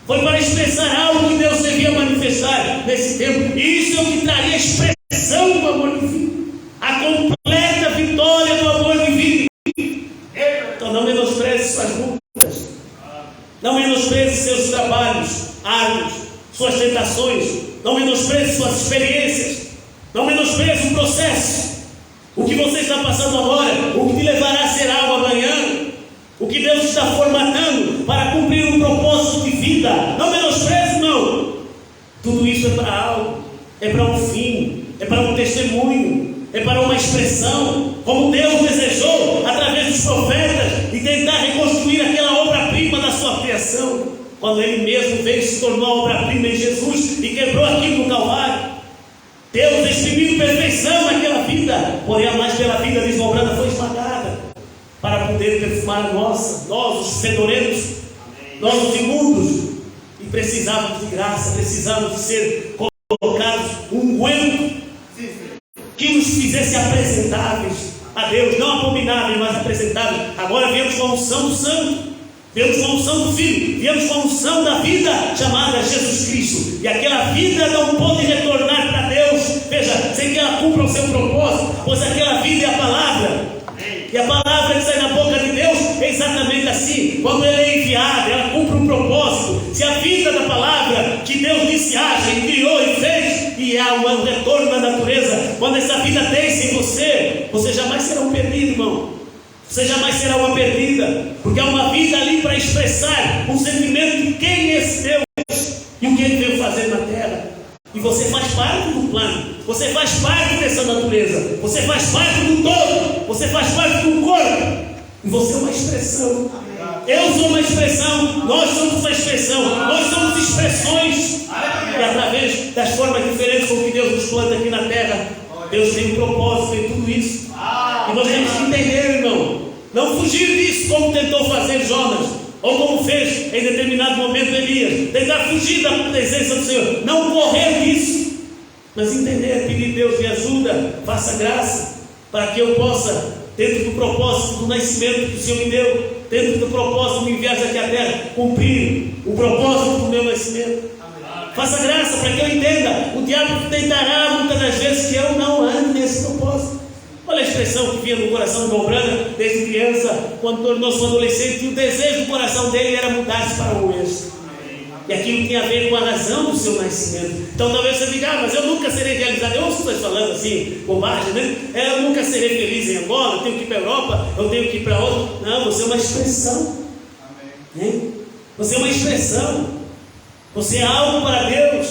Foi para expressar algo que Deus devia manifestar nesse tempo. E isso é o que traria a expressão do amor divino, a completa vitória do amor divino. Então não menospreze suas lutas, não menospreze seus trabalhos árduos, suas tentações, não menospreze suas experiências, não menospreze o processo, o que você está passando agora, o que te levará a ser algo amanhã, o que Deus está formatando para cumprir um propósito de vida. Não menospreze, não. Tudo isso é para algo, é para um fim, é para um testemunho, é para uma expressão, como Deus desejou através dos profetas, e tentar reconstruir aquela obra-prima da sua criação, quando Ele mesmo veio e se tornou a obra-prima em Jesus e quebrou aquilo no Calvário. Deus exprimiu perfeição naquela vida, porém a mais pela vida desdobrada foi esmagada, para poder perfumar a nós os fedorentos, nós os imundos, e precisávamos de graça, precisávamos de ser colocados um unguento que nos fizesse apresentáveis a Deus, não abomináveis, mas apresentáveis. Agora viemos com a unção do Santo, viemos com a unção do Filho, viemos com a unção da vida chamada Jesus Cristo. E aquela vida não pode retornar para Deus, veja, sem que ela cumpra o seu propósito, pois aquela vida é a palavra. E a palavra que sai da boca de Deus é exatamente assim. Quando ela é enviada, ela cumpre um propósito. Se a vida da palavra que Deus disse haja, e criou e fez, e há um retorno da natureza, quando essa vida desce em você, você jamais será um perdido, irmão. Você jamais será uma perdida, porque há uma vida ali para expressar um sentimento de quem é esse Deus e o que Ele veio fazer na terra. E você faz parte do plano, você faz parte dessa natureza, você faz parte do todo, você faz parte do corpo, e você é uma expressão. Eu sou uma expressão, nós somos uma expressão, nós somos expressões, e através das formas diferentes com que Deus nos planta aqui na terra, Deus tem um propósito em tudo isso, e nós temos que entender, irmão, não fugir disso como tentou fazer Jonas, ou como fez em determinado momento Elias, tentar fugir da presença do Senhor, não correr disso, mas entender, pedir a Deus me ajuda, faça graça, para que eu possa, dentro do propósito do nascimento que o Senhor me deu, dentro do propósito de me enviar aqui à terra, cumprir o propósito do meu nascimento. Faça graça para que eu entenda. O diabo tentará muitas das vezes que eu não ande nesse propósito. Olha a expressão que vinha no coração do Brana desde criança, quando tornou-se um adolescente, e o desejo do coração dele era mudar-se para o oeste. E aquilo tem a ver com a razão do seu nascimento. Então talvez você diga, mas eu nunca serei realizado. Eu ouço pessoas falando assim, bobagem, né? Eu nunca serei feliz em Angola, eu tenho que ir para a Europa, eu tenho que ir para outro. Não, você é uma expressão. Né? Você é uma expressão. Você é algo para Deus.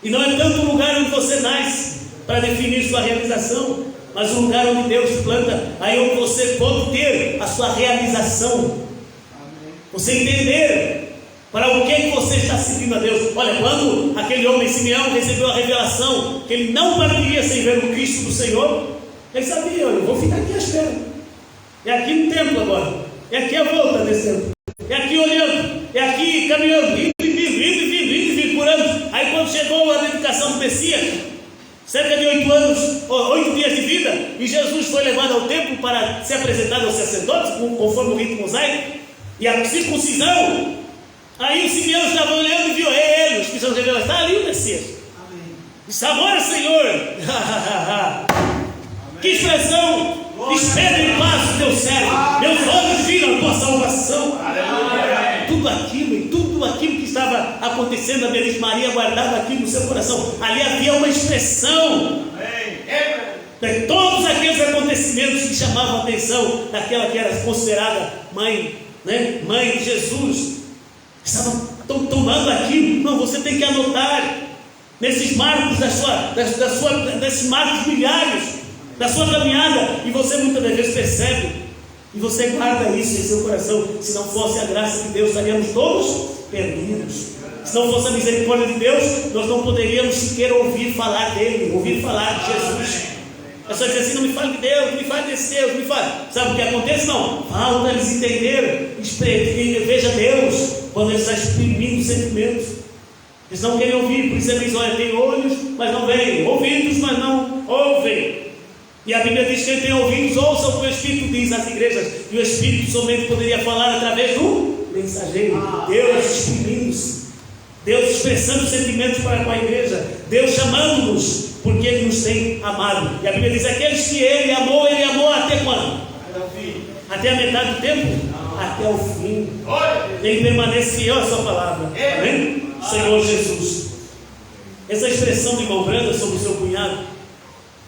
E não é tanto o lugar onde você nasce para definir sua realização, mas o lugar onde Deus planta, aí onde você pode ter a sua realização. Você entender para o que você está seguindo a Deus. Olha, quando aquele homem Simeão recebeu a revelação que ele não partiria sem ver o Cristo do Senhor, ele sabia, olha, eu vou ficar aqui à espera. É aqui no templo agora, é aqui a volta descendo, é aqui olhando, é aqui caminhando, indo e vindo, por anos. Aí quando chegou a dedicação do Messias, cerca de 8 anos, 8 dias de vida, e Jesus foi levado ao templo para ser apresentado aos sacerdotes, conforme o rito mosaico, e a circuncisão. Aí o Simeão estava olhando e viu ele, os cristãos revelaram, está ali o Messias. Disse, agora Senhor, que expressão, espera em paz o teu servo, meus olhos viram a tua salvação. Tudo aquilo que estava acontecendo, a Virgem Maria guardava aquilo no seu coração, ali havia uma expressão de todos aqueles acontecimentos que chamavam a atenção daquela que era considerada mãe, né? Mãe de Jesus. Estavam tomando aquilo. Não, você tem que anotar nesses marcos desses marcos milhares da sua caminhada, e você muitas vezes percebe, e você guarda isso em seu coração. Se não fosse a graça de Deus, estaríamos todos perdidos. Se não fosse a misericórdia de Deus, nós não poderíamos sequer ouvir falar dele, ouvir falar de Jesus. É só dizer assim, não me fale de Deus, não me fale desse Deus, não me fale. Sabe o que acontece? Não, falta eles entenderem, veja Deus quando Ele está exprimindo sentimentos. Eles não querem ouvir, por isso Ele diz, olha, tem olhos, mas não veem, ouvidos, mas não ouvem. E a Bíblia diz que quem tem ouvidos, ouça o que o Espírito diz às igrejas, e o Espírito somente poderia falar através do mensageiro. Deus exprimindo-se, Deus expressando sentimentos para com a igreja, Deus chamando-nos, porque Ele nos tem amado. E a Bíblia diz, aqueles que Ele amou até quando? Até a metade do tempo? Até o fim. Ele permanece fiel à sua palavra. Amém? Senhor Jesus. Essa expressão de irmão Branda sobre o seu cunhado,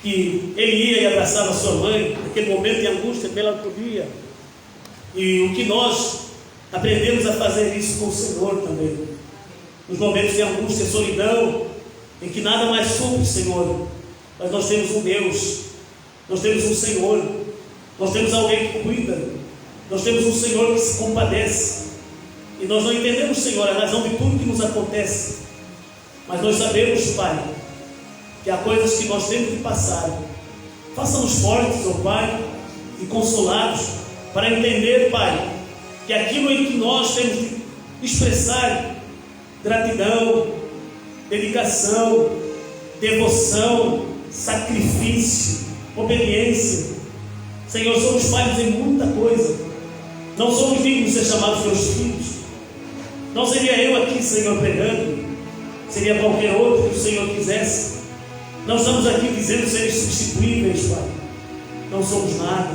que ele ia e abraçava a sua mãe, naquele momento de angústia, melancolia, e o que nós aprendemos a fazer isso com o Senhor também, nos momentos de angústia e solidão, em que nada mais supre, Senhor, mas nós temos um Deus, nós temos um Senhor, nós temos alguém que cuida, nós temos um Senhor que se compadece, e nós não entendemos, Senhor, a razão de tudo que nos acontece, mas nós sabemos, Pai, que há coisas que nós temos que passar. Faça-nos fortes, ó Pai, e consolados, para entender, Pai, que aquilo em que nós temos que expressar gratidão, dedicação, devoção, sacrifício, obediência, Senhor, somos falhos em muita coisa. Não somos dignos de ser chamados teus filhos. Não seria eu aqui, Senhor, pregando. Seria qualquer outro que o Senhor quisesse. Não estamos aqui dizendo ser insubstituíveis, Pai. Não somos nada.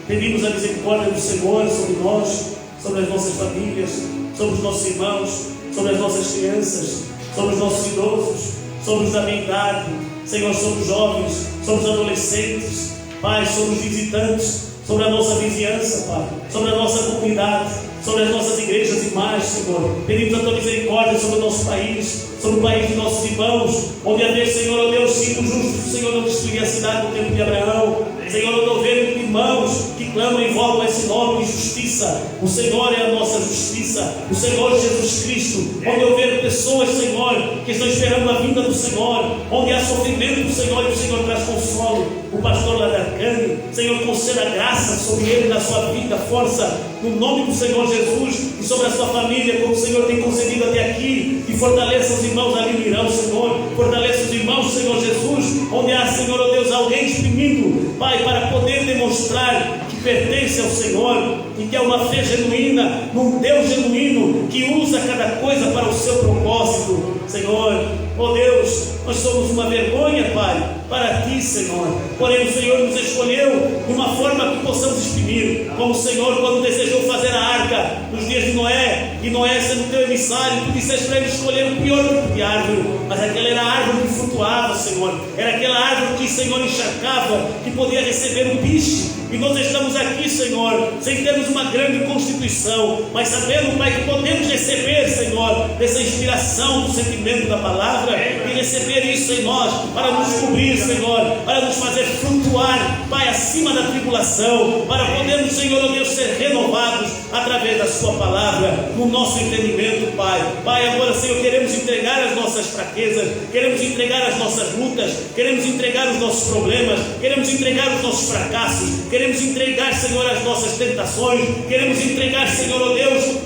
Pedimos a misericórdia do Senhor sobre nós, sobre as nossas famílias, sobre os nossos irmãos, sobre as nossas crianças, sobre os nossos idosos, sobre os da minha idade. Senhor, sobre os jovens, sobre os adolescentes, Pai, sobre os visitantes, sobre a nossa vizinhança, Pai, sobre a nossa comunidade, sobre as nossas igrejas e mais, Senhor. Pedimos a tua misericórdia sobre o nosso país, sobre o país dos nossos irmãos, onde haver, Senhor, ó Deus, cinco justos, o Senhor não destruiria a cidade no tempo de Abraão. Senhor, eu estou vendo irmãos que clamam e invocam esse nome de justiça. O Senhor é a nossa justiça, o Senhor Jesus Cristo. Onde eu vejo pessoas, Senhor, que estão esperando a vinda do Senhor, onde há sofrimento do Senhor e o Senhor traz consolo. O pastor Ladarcani, Senhor, conceda graça sobre ele, na sua vida, força, no nome do Senhor Jesus, e sobre a sua família, como o Senhor tem concedido até aqui, e fortaleça os irmãos ali no Irão, Senhor, fortaleça os irmãos, Senhor Jesus, onde há, Senhor, ó Deus, alguém exprimindo, Pai, para poder demonstrar que pertence ao Senhor, e que é uma fé genuína, num Deus genuíno, que usa cada coisa para o seu propósito, Senhor. Ó Deus, nós somos uma vergonha, Pai, para Ti, Senhor. Porém, o Senhor nos escolheu de uma forma que possamos exprimir, como o Senhor, quando desejou fazer a arca nos dias de Noé, e Noé sendo teu emissário, Tu disseste para ele escolher o pior tipo de árvore, mas aquela era a árvore que flutuava, Senhor, era aquela árvore que, Senhor, encharcava, que podia receber um bicho. E nós estamos aqui, Senhor, sem termos uma grande constituição, mas sabendo, Pai, que podemos receber, Senhor, dessa inspiração do sentimento da palavra, e receber isso em nós, para nos cobrir, Senhor, para nos fazer flutuar, Pai, acima da tribulação, para podermos, Senhor, ó Deus, ser renovados através da Sua palavra, no nosso entendimento, Pai. Pai, agora, Senhor, queremos entregar as nossas fraquezas, queremos entregar as nossas lutas, queremos entregar os nossos problemas, queremos entregar os nossos fracassos, queremos entregar, Senhor, as nossas tentações, queremos entregar, Senhor, ó Deus,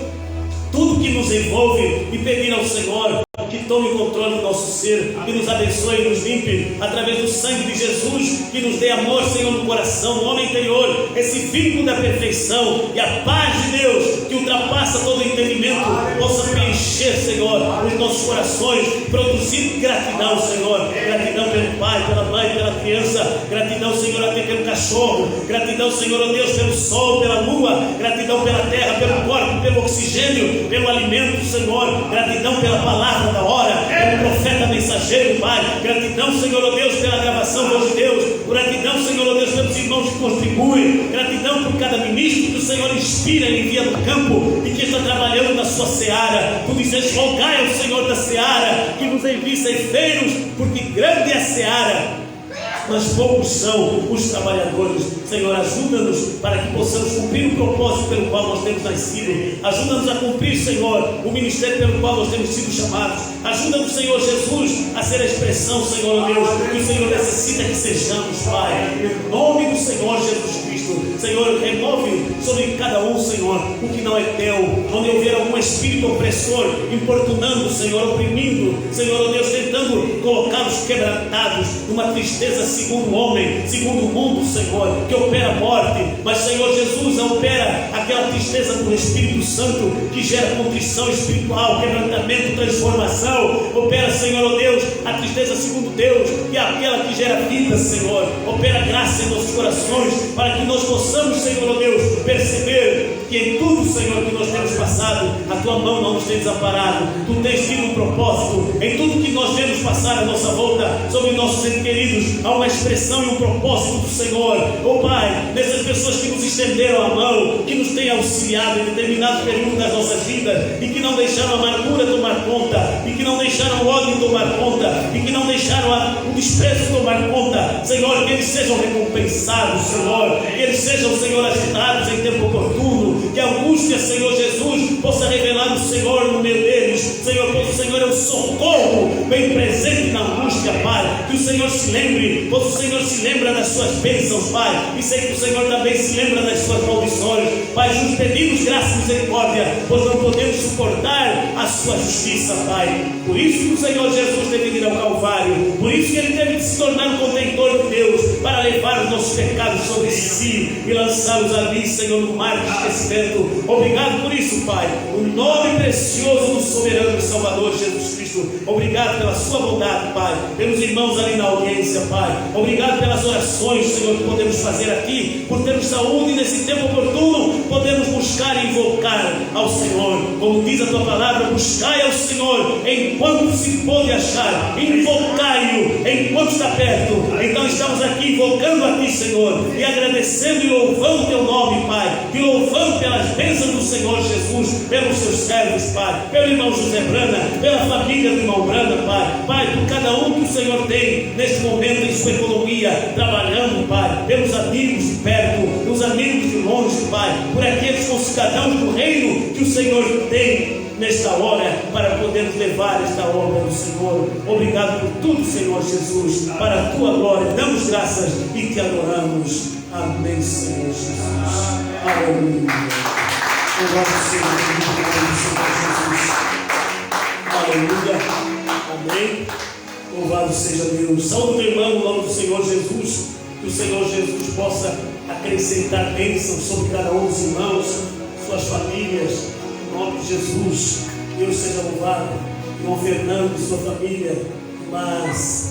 tudo que nos envolve, e pedir ao Senhor que tome o controle do nosso ser, que nos abençoe e nos limpe através do sangue de Jesus, que nos dê amor, Senhor, no coração, no homem interior, esse vínculo da perfeição, e a paz de Deus, que ultrapassa todo entendimento, possa preencher, Senhor, os nossos corações, produzir gratidão, Senhor, gratidão pelo pai, pela mãe, pela criança, gratidão, Senhor, até pelo cachorro, gratidão, Senhor, ó Deus, pelo sol, pela lua, gratidão pela terra, pelo corpo, pelo oxigênio, pelo alimento, Senhor, gratidão pela palavra da hora, pelo profeta mensageiro, Pai, gratidão, Senhor, ó Deus, pela gravação voz de Deus, gratidão, Senhor, ó Deus, pelos irmãos que contribuem, gratidão por cada ministro que o Senhor inspira e envia no campo, e que está trabalhando na sua seara. Tu dizes, rogai ao Senhor da seara, que nos envie ceifeiros, porque grande é a seara, mas poucos são os trabalhadores. Senhor, ajuda-nos para que possamos cumprir o propósito pelo qual nós temos nascido. Ajuda-nos a cumprir, Senhor, o ministério pelo qual nós temos sido chamados. Ajuda-nos, Senhor Jesus, a ser a expressão, Senhor Deus, que o Senhor necessita que sejamos, Pai, em nome do Senhor Jesus Cristo. Senhor, remove sobre cada um, Senhor, o que não é teu. Onde houver algum espírito opressor importunando, Senhor, oprimindo, Senhor Deus, tentando colocá-los quebrantados numa tristeza segundo o homem, segundo o mundo, Senhor, que opera a morte, mas, Senhor Jesus, opera aquela tristeza do Espírito Santo, que gera contrição espiritual, quebrantamento, transformação. Opera, Senhor, Deus, a tristeza segundo Deus, que é aquela que gera vida, Senhor. Opera graça em nossos corações, para que nós possamos, Senhor, Deus, perceber que em tudo, Senhor, que nós temos passado, a Tua mão não nos tem desamparado. Tu tens tido um propósito em tudo que nós vemos passar à nossa volta, sobre nossos entes queridos. Há uma expressão e um propósito do Senhor. Oh Pai, nessas pessoas que nos estenderam a mão, que nos têm auxiliado em determinado período das nossas vidas, e que não deixaram a amargura tomar conta, e que não deixaram o ódio tomar conta, e que não deixaram o desprezo tomar conta, Senhor, que eles sejam recompensados, Senhor, que eles sejam, Senhor, agitados em tempo oportuno, que a angústia, Senhor Jesus, possa revelar o Senhor no meio deles, Senhor, pois o Senhor é um socorro bem presente na angústia, Pai. Que o Senhor se lembre, pois o Senhor se lembra das suas bênçãos, Pai, e sei que o Senhor também se lembra das suas maldições. Pai, nos pedimos graça e misericórdia, pois não podemos suportar a sua justiça, Pai. Por isso que o Senhor Jesus teve que ir ao Calvário, por isso que Ele teve que se tornar um contentor de Deus, para levar os nossos pecados sobre si e lançá-los ali, Senhor, no mar de esquecimento. Obrigado por isso, Pai, no nome precioso do soberano Salvador Jesus Cristo. Obrigado pela sua bondade, Pai, pelos irmãos ali na audiência, Pai. Obrigado pelas orações, Senhor, que podemos fazer aqui, por termos saúde nesse tempo oportuno, podemos buscar e invocar ao Senhor, como diz a tua palavra: buscai ao Senhor enquanto se pode achar, invocai-o enquanto está perto. Então estamos aqui invocando a ti, Senhor, e agradecendo e louvando o teu nome, Pai, e louvando pelas bênçãos do Senhor Jesus, pelos seus servos, Pai, pelo irmão José Brana, pela família do irmão Brana, Pai, por cada um que o Senhor tem neste momento em sua economia, trabalhando, Pai, pelos amigos de perto, pelos amigos de longe, Pai, por aqueles concidadãos do reino que o Senhor tem nesta hora, para podermos levar esta obra do Senhor. Obrigado por tudo, Senhor Jesus, para a tua glória. Damos graças e te adoramos. Amém, Senhor Jesus. Aleluia. Louvado seja o Senhor Jesus. Aleluia. Amém. Louvado seja Deus. Saúde, meu irmão, no nome do Senhor Jesus. Que o Senhor Jesus possa acrescentar bênçãos sobre cada um dos irmãos, suas famílias. Em nome de Jesus, Deus seja louvado. Irmão Fernando e sua família,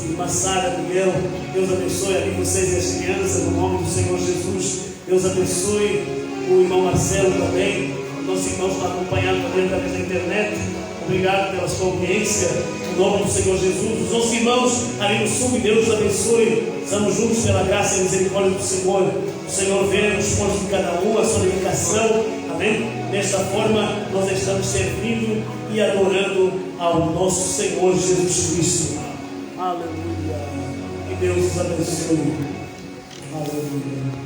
irmã Sara, Miguel, Deus abençoe ali vocês e as crianças, no nome do Senhor Jesus. Deus abençoe o irmão Marcelo também, nossos irmãos estão acompanhando também através da internet. Obrigado pela sua audiência, no nome do Senhor Jesus. Os nossos irmãos ali no sul, Deus abençoe. Estamos juntos pela graça e misericórdia do Senhor. O Senhor vê o esforço de cada um, a sua dedicação. Amém? Desta forma, nós estamos servindo e adorando ao nosso Senhor Jesus Cristo. Aleluia. Que Deus os abençoe. Aleluia.